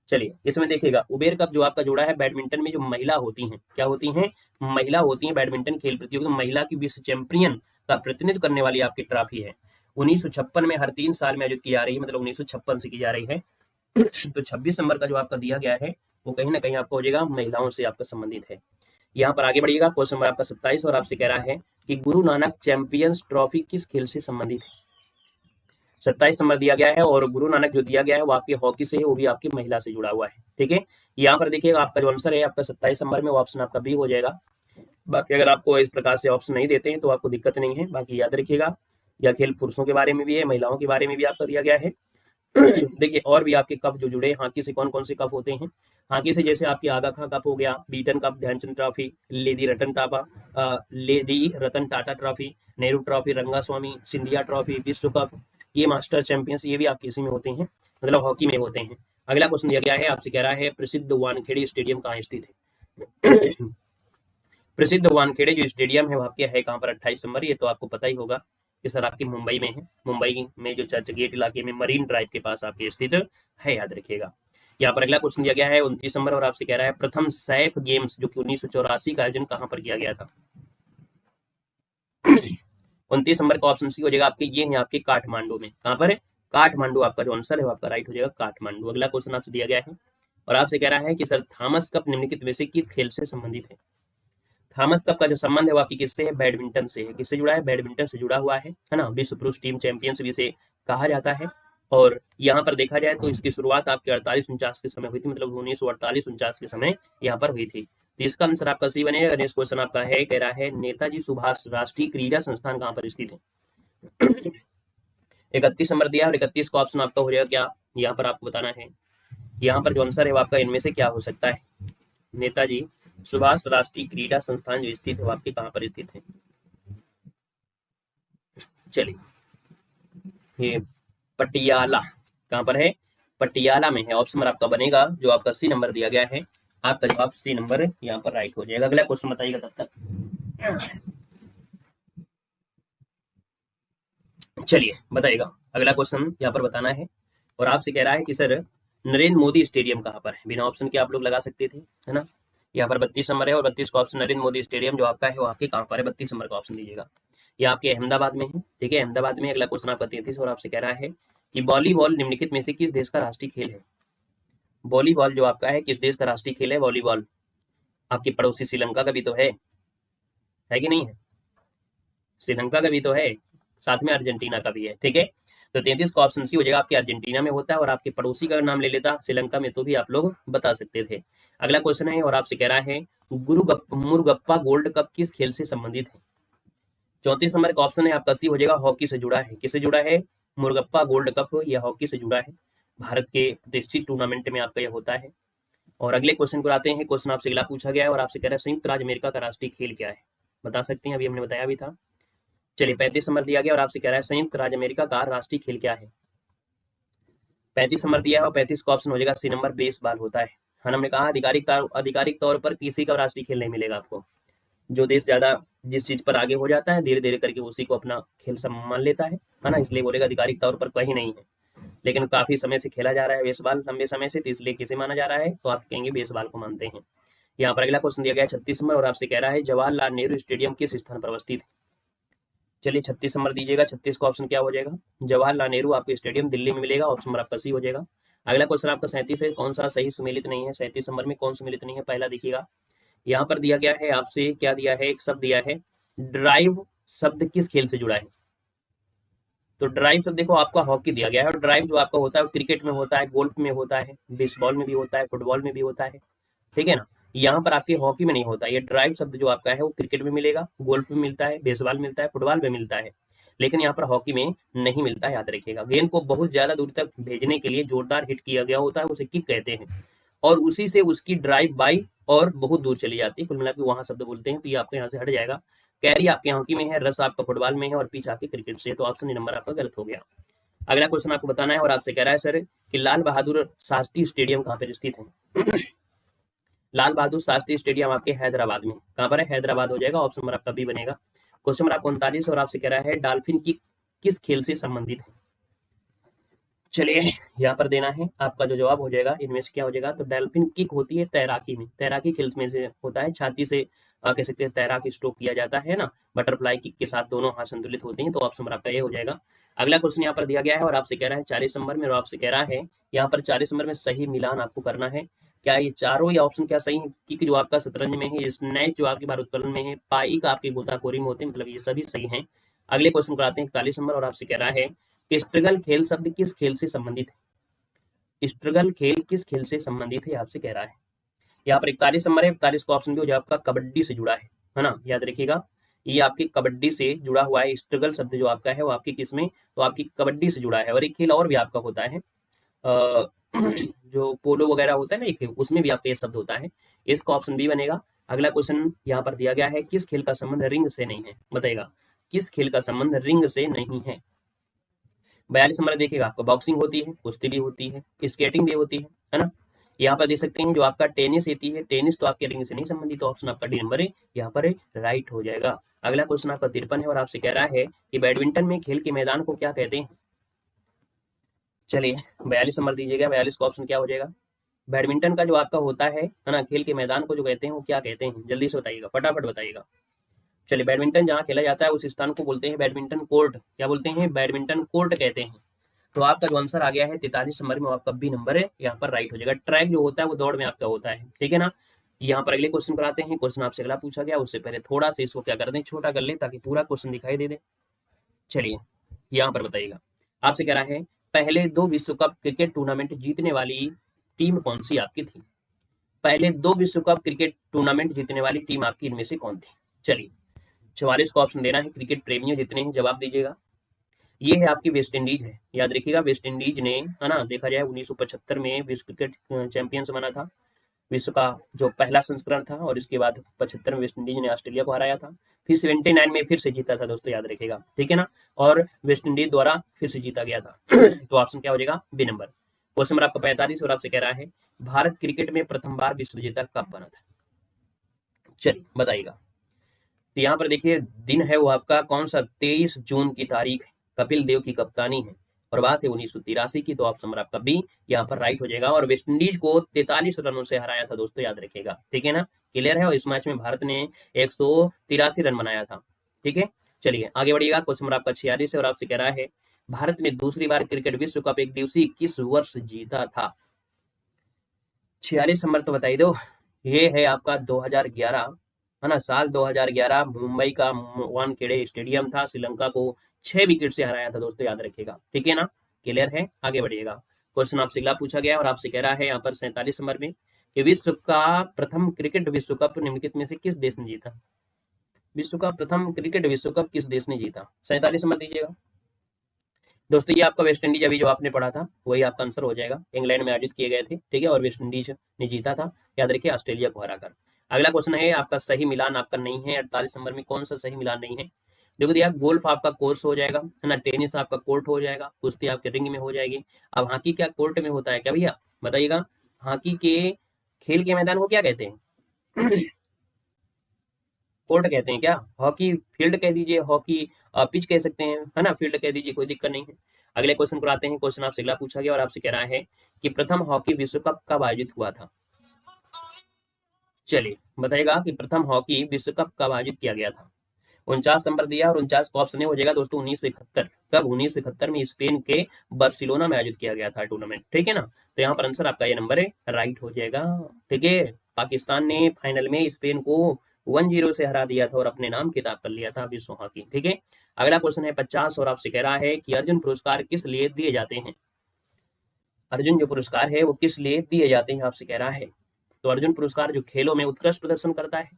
चलिए इसमें देखिएगा उबेर कप जो आपका जुड़ा है बैडमिंटन में जो महिला होती हैं, क्या होती हैं? महिला होती हैं। बैडमिंटन खेल प्रतियोगिता महिला की विश्व चैंपियन का प्रतिनिधित्व करने वाली आपकी ट्रॉफी है। 1956 में हर 3 साल में आयोजित की जा रही है, मतलब 1956 से की जा रही है। तो 26 नंबर का जो आपका दिया गया है वो कहीं ना कहीं आपको हो जाएगा महिलाओं से आपका संबंधित है। यहाँ पर आगे बढ़िएगा। क्वेश्चन नंबर आपका 27 और आपसे कह रहा है कि गुरु नानक चैंपियंस ट्रॉफी किस खेल से संबंधित है? 27 नंबर दिया गया है और गुरु नानक जो दिया गया है वो आपकी हॉकी से है, वो भी आपकी महिला से जुड़ा हुआ है। ठीक है। यहाँ पर देखिएगा आपका जो आंसर है आपका 27 नंबर में वो ऑप्शन आपका बी हो जाएगा। बाकी अगर आपको इस प्रकार से ऑप्शन नहीं देते हैं तो आपको दिक्कत नहीं है। बाकी याद रखिएगा यह खेल पुरुषों के बारे में भी है, महिलाओं के बारे में भी आपका दिया गया है। देखिए और भी आपके कप जो जुड़े हॉकी से कौन कौन से कप होते हैं। हॉकी से जैसे आपकी आगा खां कप हो गया, Beighton cup, Dhyanchand trophy, lady Ratan Tata trophy, Nehru trophy, Rangaswamy, Scindia trophy, विश्व कप, ये मास्टर चैंपियंस ये भी आपके इसी में होते हैं, मतलब हॉकी में होते हैं। अगला क्वेश्चन दिया गया है आपसे कह रहा है प्रसिद्ध वानखेड़े स्टेडियम कहाँ स्थित है? प्रसिद्ध वानखेड़े जो स्टेडियम है वो आपके है कहाँ पर? 28 नंबर। ये तो आपको पता ही होगा कि सर आपकी मुंबई में है। मुंबई में जो चर्च गेट इलाके में मरीन ड्राइव के पास आपके स्थित है, याद रखिएगा। यहाँ पर अगला क्वेश्चन दिया गया है 29 नंबर और आपसे कह रहा है प्रथम सैफ गेम्स जो कि 1984 का आयोजन कहाँ पर किया गया था? 29 नंबर का ऑप्शन सी हो जाएगा आपके, ये है आपके काठमांडू में। कहाँ पर है? काठमांडू आपका जो आंसर है वो आपका राइट हो जाएगा, काठमांडू। अगला क्वेश्चन आपसे दिया गया है और आपसे कह रहा है कि सर थॉमस कप निम्नलिखित में से किस खेल से संबंधित है? थॉमस कप का जो संबंध है वो आपकी किससे है? बैडमिंटन से है। किससे जुड़ा है? बैडमिंटन से जुड़ा हुआ है ना। विश्व पुरुष टीम चैंपियंस भी इसे कहा जाता है। और यहाँ पर देखा जाए तो इसकी शुरुआत आपके 48-49 के समय हुई थी, मतलब 1948-49 के समय यहाँ पर हुई थी। तो इसका आंसर आपका सी बनेगा। नेक्स्ट क्वेश्चन आपका है कह रहा है नेताजी सुभाष राष्ट्रीय क्रीड़ा संस्थान कहाँ पर स्थित है? 31 नंबर दिया और 31 का ऑप्शन आपका हो जाएगा क्या? यहाँ पर आपको बताना है। यहाँ पर जो आंसर है वो आपका इनमें से क्या हो सकता है? नेताजी सुभाष राष्ट्रीय क्रीड़ा संस्थान जो स्थित है वो आपके कहाँ पर स्थित है? चलिए ये पटियाला कहाँ पर है? पटियाला में है। ऑप्शन नंबर आपका बनेगा जो आपका सी नंबर दिया गया है, आपका जवाब सी नंबर यहाँ पर राइट हो जाएगा। अगला क्वेश्चन बताइएगा तब तक। चलिए बताइएगा अगला क्वेश्चन यहाँ पर बताना है और आपसे कह रहा है कि सर नरेंद्र मोदी स्टेडियम कहाँ पर है? बिना ऑप्शन के आप लोग लगा सकते थे, है ना। यहाँ पर 32 नंबर है और 32 का ऑप्शन नरेंद्र मोदी स्टेडियम जो आपका है वो आपके कहाँ पर है? 32 नंबर का ऑप्शन दीजिएगा। ये आपके अहमदाबाद में है। ठीक है, अहमदाबाद में। अगला क्वेश्चन आपका 33 और आपसे कह रहा है कि वॉलीबॉल निम्नलिखित में से किस देश का राष्ट्रीय खेल है? वॉलीबॉल जो आपका है किस देश का राष्ट्रीय खेल है? वॉलीबॉल आपकी पड़ोसी श्रीलंका का भी तो है कि नहीं है? श्रीलंका का भी तो है, साथ में अर्जेंटीना का भी है। ठीक है, तो 33 का ऑप्शन सी हो जाएगा, आपके अर्जेंटीना में होता है और आपके पड़ोसी का नाम ले लेता श्रीलंका में तो भी आप लोग बता सकते थे। अगला क्वेश्चन है और आपसे कह रहा है मुरुगप्पा गोल्ड कप किस खेल से संबंधित है? 34 नंबर का ऑप्शन है आपका सी हो जाएगा, हॉकी से जुड़ा है। किससे जुड़ा है? मुरुगप्पा गोल्ड कप यह हॉकी से जुड़ा है। भारत के प्रतिष्ठित टूर्नामेंट में आपका यह होता है। और अगले क्वेश्चन पर आते हैं। क्वेश्चन आपसे अगला पूछा गया है और आपसे कह रहा है संयुक्त राज्य अमेरिका का राष्ट्रीय खेल क्या है? बता सकते हैं, अभी हमने बताया भी था। चलिए 35 नंबर दिया गया और आपसे कह रहा है संयुक्त राज्य अमेरिका का राष्ट्रीय खेल क्या है? 35 नंबर दिया है और 35 का ऑप्शन हो जाएगा सी नंबर, बेसबॉल होता है। हमने कहा आधिकारिक तौर पर किसी का राष्ट्रीय खेल नहीं मिलेगा आपको। जो देश ज्यादा जिस चीज पर आगे हो जाता है धीरे धीरे करके उसी को अपना खेल मान लेता है ना, इसलिए बोलेगा आधिकारिक तौर पर कहीं नहीं है। लेकिन काफी समय से खेला जा रहा है बेसबॉल, लंबे समय से, तो इसलिए किसे माना जा रहा है? तो आप कहेंगे बेसबॉल को मानते हैं। यहाँ पर अगला क्वेश्चन दिया गया है 36 नंबर और आपसे कह रहा है जवाहरलाल नेहरू स्टेडियम किस स्थान पर अवस्थित है? चलिए 36 नंबर दीजिएगा, 36 का ऑप्शन क्या हो जाएगा, जवाहरलाल नेहरू आपके स्टेडियम दिल्ली में मिलेगा, ऑप्शन नंबर आपका सी हो जाएगा। अगला क्वेश्चन आपका 37 है, कौन सा सही सुमेलित नहीं है, 37 नंबर में कौन सुमेलित नहीं है, पहला देखिएगा यहाँ पर दिया गया है आपसे, क्या दिया है, एक शब्द दिया है ड्राइव, शब्द किस खेल से जुड़ा है। तो ड्राइव शब्द देखो आपका हॉकी दिया गया है, और ड्राइव जो आपका होता है वो क्रिकेट में होता है, गोल्फ में होता है, बेसबॉल में भी होता है, फुटबॉल में भी होता है, ठीक है ना। यहाँ पर आपके हॉकी में नहीं होता, ये ड्राइव शब्द जो आपका है वो क्रिकेट में मिलेगा, गोल्फ में मिलता है, बेसबॉल में मिलता है, फुटबॉल में मिलता है, लेकिन यहाँ पर हॉकी में नहीं मिलता है, याद रखिएगा। गेंद को बहुत ज्यादा दूर तक भेजने के लिए जोरदार हिट किया गया होता है, उसे किक कहते हैं, और उसी से उसकी ड्राइव बाई और बहुत दूर चली जाती है, कुल मिलाकर वहां शब्द बोलते हैं। तो ये आपके यहाँ से हट जाएगा। कैरी आपके हॉकी में है, रस आपका फुटबॉल में है, और पिच आपके क्रिकेट से है, तो ऑप्शन नंबर आपका गलत हो गया। अगला क्वेश्चन आपको बताना है, और आपसे कह रहा है सर कि लाल बहादुर शास्त्री स्टेडियम कहाँ पर स्थित है। लाल बहादुर शास्त्री स्टेडियम आपके हैदराबाद में, कहाँ पर है, हैदराबाद हो जाएगा, ऑप्शन नंबर आपका बी बनेगा। क्वेश्चन नंबर आपको 39 और आपसे कह रहा है डॉल्फिन की किस खेल से संबंधित है। चलिए यहाँ पर देना है, आपका जो जवाब हो जाएगा इनमें से क्या हो जाएगा, तो डॉल्फिन किक होती है तैराकी में, तैराकी खेल में से होता है, छाती से कह सकते हैं तैराक स्ट्रोक किया जाता है ना, बटरफ्लाई किक के साथ दोनों हाथ संतुलित होते हैं, तो ऑप्शन नंबर आपका ये हो जाएगा। अगला क्वेश्चन यहाँ पर दिया गया है, और आपसे कह रहा है 40 नंबर में, और आपसे कह रहा है यहाँ पर 40 नंबर में सही मिलान आपको करना है। क्या ये चारों या ऑप्शन क्या सही है, किक जो आपका शतरंज में है, स्नैच जो आपके भारोत्तोलन में है, पाई का आपके गोताखोरी में होते हैं, मतलब ये सभी सही हैं। अगले क्वेश्चन को आते हैं 41 नंबर, और आपसे कह रहा है कि स्ट्रगल खेल शब्द किस खेल से संबंधित है। स्ट्रगल खेल किस खेल से संबंधित है आपसे कह रहा है। यहाँ पर 41 नंबर है, 41 का ऑप्शन भी हो जाए आपका कबड्डी से जुड़ा है ना, याद रखिएगा ये आपकी कबड्डी से जुड़ा हुआ है। स्ट्रगल शब्द जो आपका है वो आपकी किस में, तो आपकी कबड्डी से जुड़ा है। और एक खेल और भी आपका होता है जो पोलो वगैरह होता है ना एक, उसमें भी आपका ये शब्द होता है, इसका ऑप्शन बी बनेगा। अगला क्वेश्चन यहाँ पर दिया गया है, किस खेल का संबंध रिंग से नहीं है, बताइएगा किस खेल का संबंध रिंग से नहीं है। 42 नंबर देखिएगा आपको बॉक्सिंग होती है, कुश्ती भी होती है, स्केटिंग भी होती है ना। यहाँ पर देख सकते हैं जो आपका टेनिस होती है, टेनिस तो आपके रिंग से नहीं संबंधित, तो ऑप्शन आपका डी नंबर है यहाँ पर राइट हो जाएगा। अगला क्वेश्चन आपका 53 है, और आपसे कह रहा है कि बैडमिंटन में खेल के मैदान को क्या कहते हैं। चलिए 42 नंबर दीजिएगा, 42 का ऑप्शन क्या हो जाएगा, बैडमिंटन का जो आपका होता है ना खेल के मैदान को जो कहते हैं वो क्या कहते हैं, जल्दी से बताइएगा, फटाफट बताइएगा। चलिए बैडमिंटन जहाँ खेला जाता है उस स्थान को बोलते हैं बैडमिंटन कोर्ट, क्या बोलते हैं, बैडमिंटन कोर्ट कहते हैं। तो आपका जो आंसर आ गया है 43 नंबर में, आपका बी नंबर है यहाँ पर राइट हो जाएगा। ट्रैक जो होता है वो दौड़ में आपका होता है, ठीक है ना। यहाँ पर अगले क्वेश्चन पर आते हैं, क्वेश्चन आपसे अगला पूछा गया, उससे पहले थोड़ा सा इसको क्या कर दें, छोटा कर ले ताकि पूरा क्वेश्चन दिखाई दे दे। चलिए यहाँ पर बताइएगा, आपसे कह रहा है पहले 2 विश्व कप क्रिकेट टूर्नामेंट जीतने वाली टीम कौन सी आपकी थी। पहले 2 विश्व कप क्रिकेट टूर्नामेंट जीतने वाली टीम आपकी इनमें से कौन थी। चलिए 44 का ऑप्शन देना है, क्रिकेट प्रेमियों जितने हैं जवाब दीजिएगा। ये है आपकी वेस्ट इंडीज है, याद रखिएगा वेस्ट इंडीज ने, है ना, देखा जाए 1975 में विश्व क्रिकेट चैंपियंस बना था, विश्व का जो पहला संस्करण था, और इसके बाद 75 में वेस्ट इंडीज ने ऑस्ट्रेलिया को हराया था, फिर 79 में फिर से जीता था दोस्तों, याद रखिएगा, ठीक है ना, और वेस्ट इंडीज द्वारा फिर से जीता गया था। तो ऑप्शन क्या हो जाएगा, बी नंबर। क्वेश्चन नंबर आपका 45 और आपसे कह रहा है भारत क्रिकेट में प्रथम बार विश्व विजेता कब बना था। चलिए बताइएगा। तो यहाँ पर देखिए दिन है वो आपका कौन सा, 23 जून की तारीख है, कपिल देव की कप्तानी है, और बात है 1983 की, तो ऑप्शन नंबर आपका बी यहाँ पर राइट हो जाएगा। और वेस्ट इंडीज को 43 रनों से हराया था दोस्तों, याद रखिएगा, ठीक है ना, क्लियर है। और इस मैच में भारत ने 183 रन बनाया था, ठीक है। चलिए आगे बढ़िएगा, क्वेश्चन नंबर आपका 46 है, और आपसे कह रहा है भारत में दूसरी बार क्रिकेट विश्व कप एक दिवसीय किस वर्ष जीता था। 46 नंबर तो बताई दो, ये है आपका 2011, है ना, साल 2011 मुंबई का वानखेड़े स्टेडियम था, श्रीलंका को 6 विकेट से हराया था दोस्तों, याद रखिएगा, ठीक है ना, क्लियर है। आगे बढ़िएगा, क्वेश्चन आपसे अगला पूछा गया, और आपसे कह रहा है यहाँ पर 47 नंबर में कि विश्व का प्रथम क्रिकेट विश्व कप निम्नलिखित में से किस देश ने जीता। विश्व का प्रथम क्रिकेट विश्व कप किस देश ने जीता, 47 नंबर दीजिएगा दोस्तों। ये आपका वेस्ट इंडीज अभी जो आपने पढ़ा था वही आपका आंसर हो जाएगा, इंग्लैंड में आयोजित किए गए थे, ठीक है, और वेस्ट इंडीज ने जीता था, याद रखिए, ऑस्ट्रेलिया को हराकर। अगला क्वेश्चन है आपका सही मिलान आपका नहीं है, 48 नंबर में कौन सा सही मिलान नहीं है। देखो दिया, गोल्फ आपका कोर्स हो जाएगा, है ना, टेनिस आपका कोर्ट हो जाएगा, कुश्ती आपके रिंग में हो जाएगी। अब हॉकी क्या कोर्ट में होता है क्या भैया, बताइएगा, हॉकी के खेल के मैदान को क्या कहते हैं, कोर्ट कहते हैं क्या, हॉकी फील्ड कह दीजिए, हॉकी पिच कह सकते हैं, है ना, फील्ड कह दीजिए, कोई दिक्कत नहीं है। अगले क्वेश्चन पर आते हैं, क्वेश्चन आपसे अगला पूछा गया, और आपसे कह रहा है कि प्रथम हॉकी विश्व कप कब आयोजित हुआ था। चलिए बताइएगा कि प्रथम हॉकी विश्व कप कब आयोजित किया गया था। 49 नंबर दिया और 49 का ऑप्शन हो जाएगा दोस्तों 1971। कब? 1971 में स्पेन के बार्सिलोना में आयोजित किया गया था टूर्नामेंट, ठीक है ना। तो यहाँ पर आंसर आपका ये नंबर है राइट हो जाएगा, ठीक है। पाकिस्तान ने फाइनल में स्पेन को 1-0 से हरा दिया था और अपने नाम किताब कर लिया था विश्व हॉकी, ठीक है। अगला क्वेश्चन है 50 और आपसे कह रहा है कि अर्जुन पुरस्कार किस लिए दिए जाते हैं। अर्जुन जो पुरस्कार है वो किस लिए दिए जाते हैं आपसे कह रहा है। तो अर्जुन पुरस्कार जो खेलों में उत्कृष्ट प्रदर्शन करता है,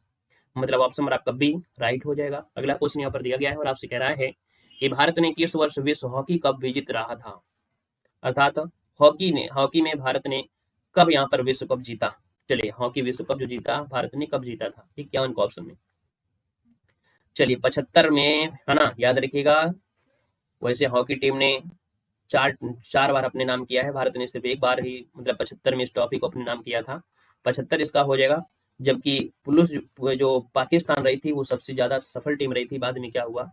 मतलब ऑप्शन नंबर आपका बी राइट हो जाएगा। अगला क्वेश्चन यहाँ पर दिया गया है और आपसे कह रहा है कि भारत ने किस वर्ष विश्व हॉकी कप विजित रहा था, अर्थात हॉकी में भारत ने कब यहाँ पर विश्व कप जीता। चलिए हॉकी विश्व कप जो जीता भारत ने कब जीता था, ठीक, क्या उनका ऑप्शन में। चलिए 75 में, है ना, याद रखिएगा। वैसे हॉकी टीम ने चार बार अपने नाम किया है, भारत ने सिर्फ एक बार ही, मतलब 75 में इस टॉपिक को अपने नाम किया था। 75 इसका हो जाएगा। जबकि पुरुष जो पाकिस्तान रही थी वो सबसे ज्यादा सफल टीम रही थी। बाद में क्या हुआ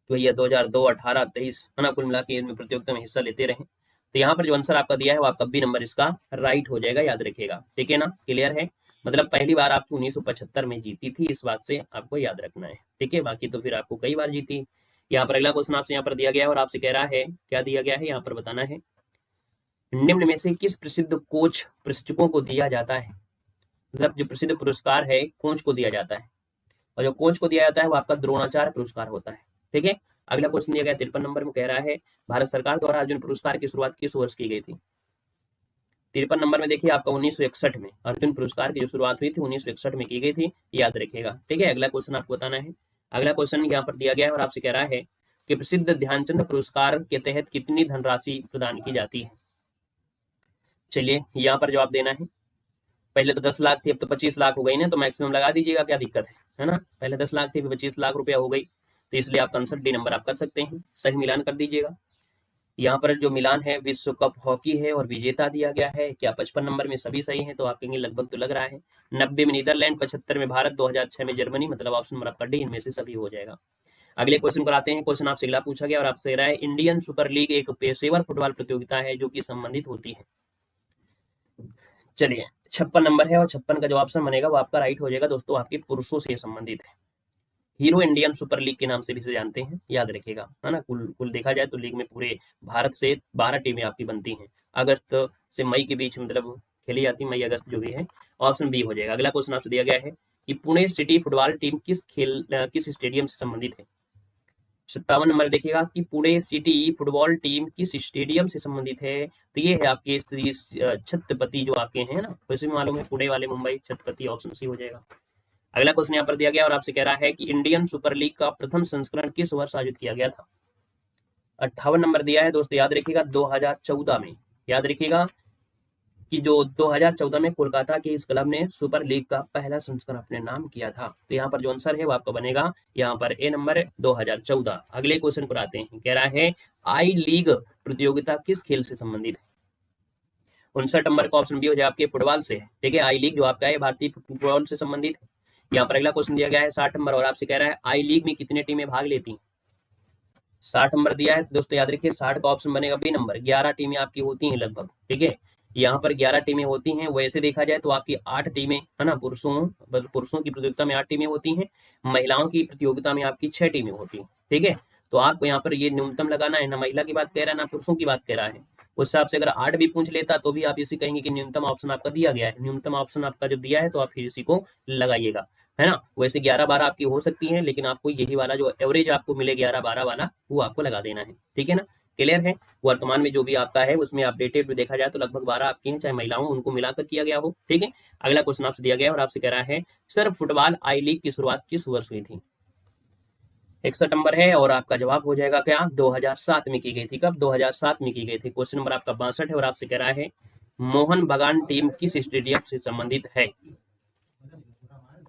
तो ये 2002, 18, 23, है ना, कुल मिला के इनमें प्रतियोगिता में हिस्सा लेते रहे। तो यहाँ पर जो आंसर आपका दिया है वो आपका बी नंबर इसका राइट हो जाएगा, याद रखिएगा, ठीक है ना, क्लियर है। मतलब पहली बार आपकी 1975 में जीती थी, इस बात से आपको याद रखना है, ठीक है। बाकी तो फिर आपको कई बार जीती। यहाँ पर अगला क्वेश्चन आपसे यहाँ पर दिया गया है और आपसे कह रहा है, क्या दिया गया है यहाँ पर बताना है। निम्न में से किस प्रसिद्ध कोच प्रशिक्षकों को दिया जाता है, मतलब जो प्रसिद्ध पुरस्कार है कोच को दिया जाता है, और जो कोच को दिया जाता है वो आपका द्रोणाचार्य पुरस्कार होता है, ठीक है। अगला क्वेश्चन दिया गया 53 नंबर में, कह रहा है भारत सरकार द्वारा अर्जुन पुरस्कार की शुरुआत किस वर्ष की गई थी। 53 नंबर में देखिए आपका 1961 में अर्जुन पुरस्कार की जो शुरुआत हुई थी 1961 में की गई थी, याद रखिएगा, ठीक है। अगला क्वेश्चन आपको बताना है। अगला क्वेश्चन यहाँ पर दिया गया है और आपसे कह रहा है कि प्रसिद्ध ध्यानचंद पुरस्कार के तहत कितनी धनराशि प्रदान की जाती है। चलिए यहाँ पर जवाब देना है। पहले तो 10 लाख थी, अब तो 25 लाख हो गई ना, तो मैक्सिमम लगा दीजिएगा, क्या दिक्कत है ना। पहले 10 लाख थी, 25 लाख रुपया हो गई, तो इसलिए आप आंसर डी नंबर आप कर सकते हैं, सही मिलान कर दीजिएगा। यहाँ पर जो मिलान है विश्व कप हॉकी है और विजेता दिया गया है, क्या 55 नंबर में सभी सही है, तो आप कहेंगे लगभग तो लग रहा है। 90 में नीदरलैंड, 75 में भारत, 2006 में जर्मनी, मतलब ऑप्शन नंबर आपका डी इनमें से सभी हो जाएगा। अगले क्वेश्चन पर आते हैं। क्वेश्चन आपसे अगला पूछा गया और आपसे रहा है इंडियन सुपर लीग एक पेशेवर फुटबॉल प्रतियोगिता है जो कि संबंधित होती है। चलिए 56 नंबर है और 56 का जो ऑप्शन बनेगा वो आपका राइट हो जाएगा दोस्तों, आपके पुरुषों से संबंधित है। हीरो इंडियन सुपर लीग के नाम से भी इसे जानते हैं, याद रखिएगा, है ना। कुल देखा जाए तो लीग में पूरे भारत से 12 टीमें आपकी बनती हैं। अगस्त से मई के बीच मतलब खेली जाती, मई अगस्त जो भी है। ऑप्शन बी हो जाएगा। अगला क्वेश्चन आपसे दिया गया है कि पुणे सिटी फुटबॉल टीम किस स्टेडियम से संबंधित है। 57 नंबर देखिएगा कि पुणे सिटी फुटबॉल टीम किस स्टेडियम से संबंधित है, तो ये है आपके छत्रपति जो आपके हैं ना, वैसे भी मालूम है पुणे वाले मुंबई छत्रपति, ऑप्शन सी हो जाएगा। अगला क्वेश्चन यहाँ पर दिया गया और आपसे कह रहा है कि इंडियन सुपर लीग का प्रथम संस्करण किस वर्ष आयोजित किया गया था। 58 नंबर दिया है दोस्तों, याद रखिएगा 2014 में, याद रखिएगा कि जो 2014 में कोलकाता के इस क्लब ने सुपर लीग का पहला संस्करण अपने नाम किया था। तो यहाँ पर जो आंसर है वो आपका बनेगा यहाँ पर ए नंबर 2014। अगले क्वेश्चन पर आते हैं, कह रहा है आई लीग प्रतियोगिता किस खेल से संबंधित है। 59 नंबर का ऑप्शन बी हो जाए आपके फुटबॉल से, ठीक है। आई लीग जो आपका है भारतीय फुटबॉल से संबंधित है। यहाँ पर अगला क्वेश्चन दिया गया है 60 नंबर और आपसे कह रहा है आई लीग में कितनी टीमें भाग लेती हैं। 60 नंबर दिया है तो दोस्तों याद रखिए 60 का ऑप्शन बनेगा बी नंबर, 11 टीमें आपकी होती हैं लगभग, ठीक है। यहाँ पर 11 टीमें होती हैं। वैसे देखा जाए तो आपकी 8 टीमें, है ना, पुरुषों की प्रतियोगिता में 8 टीमें होती हैं, महिलाओं की प्रतियोगिता में आपकी 6 टीमें होती हैं, ठीक है। तो आपको यहाँ पर ये न्यूनतम लगाना है, ना महिला की बात कह रहा है ना पुरुषों की बात कह रहा है। उस हिसाब से अगर 8 भी पूछ लेता तो भी आप इसी कहेंगे कि न्यूनतम ऑप्शन आपका दिया गया है। न्यूनतम ऑप्शन आपका जब दिया है तो आप फिर इसी को लगाइएगा, है ना। वैसे 11-12 आपकी हो सकती है, लेकिन आपको यही वाला जो एवरेज आपको मिले 11-12 वाला वो आपको लगा देना है, ठीक है ना, क्लियर है। वर्तमान में जो भी आपका है उसमें अपडेटेड भी देखा जाए तो लगभग 12 आपकी हैं, चाहे महिलाओं उनको मिलाकर किया गया हो, ठीक है। अगला क्वेश्चन आपसे दिया गया और आपसे कह रहा है सर फुटबॉल आई लीग की शुरुआत किस वर्ष हुई थी। 61 नंबर है और आपका जवाब हो जाएगा क्या 2007 में की गई थी। कब? 2007 में की गई थी। क्वेश्चन नंबर आपका 62 है और आपसे कह रहा है मोहन बगान टीम किस स्टेडियम से संबंधित है।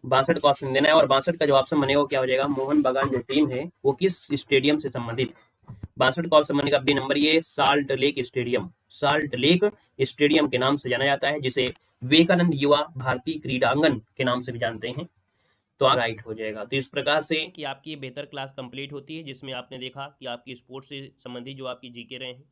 62 का ऑप्शन देना है और 62 का जो ऑप्शन बनेगा क्या हो जाएगा, मोहन बगान जो टीम है वो किस स्टेडियम से संबंधित है। 62 का ऑप्शन बनेगा बी नंबर, ये salt lake stadium, salt lake stadium के नाम से जाना जाता है, जिसे विवेकानंद युवा भारतीय क्रीडांगन के नाम से भी जानते हैं, तो आप राइट हो जाएगा। तो इस प्रकार से कि आपकी बेहतर क्लास कंप्लीट होती है, जिसमें आपने देखा कि आपकी स्पोर्ट्स से संबंधित जो आपकी जीके रहे हैं,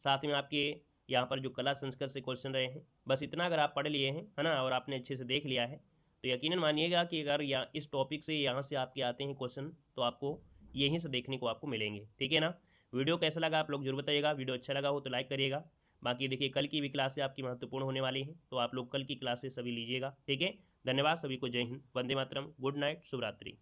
साथ में आपके यहाँ पर जो कला संस्कृत से क्वेश्चन रहे हैं, बस इतना अगर आप पढ़ लिए हैं, है ना, और आपने अच्छे से देख लिया है, तो यकीनन मानिएगा कि अगर यहाँ इस टॉपिक से यहाँ से आपके आते हैं क्वेश्चन तो आपको यहीं से देखने को आपको मिलेंगे। ठीक है ना। वीडियो कैसा लगा आप लोग जरूर बताइएगा। वीडियो अच्छा लगा हो तो लाइक करिएगा। बाकी देखिए कल की भी क्लासें आपकी महत्वपूर्ण होने वाली हैं, तो आप लोग कल की क्लासेस सभी लीजिएगा। ठीक है। धन्यवाद सभी को। जय हिंद, वंदे मातरम, गुड नाइट, शुभ रात्रि।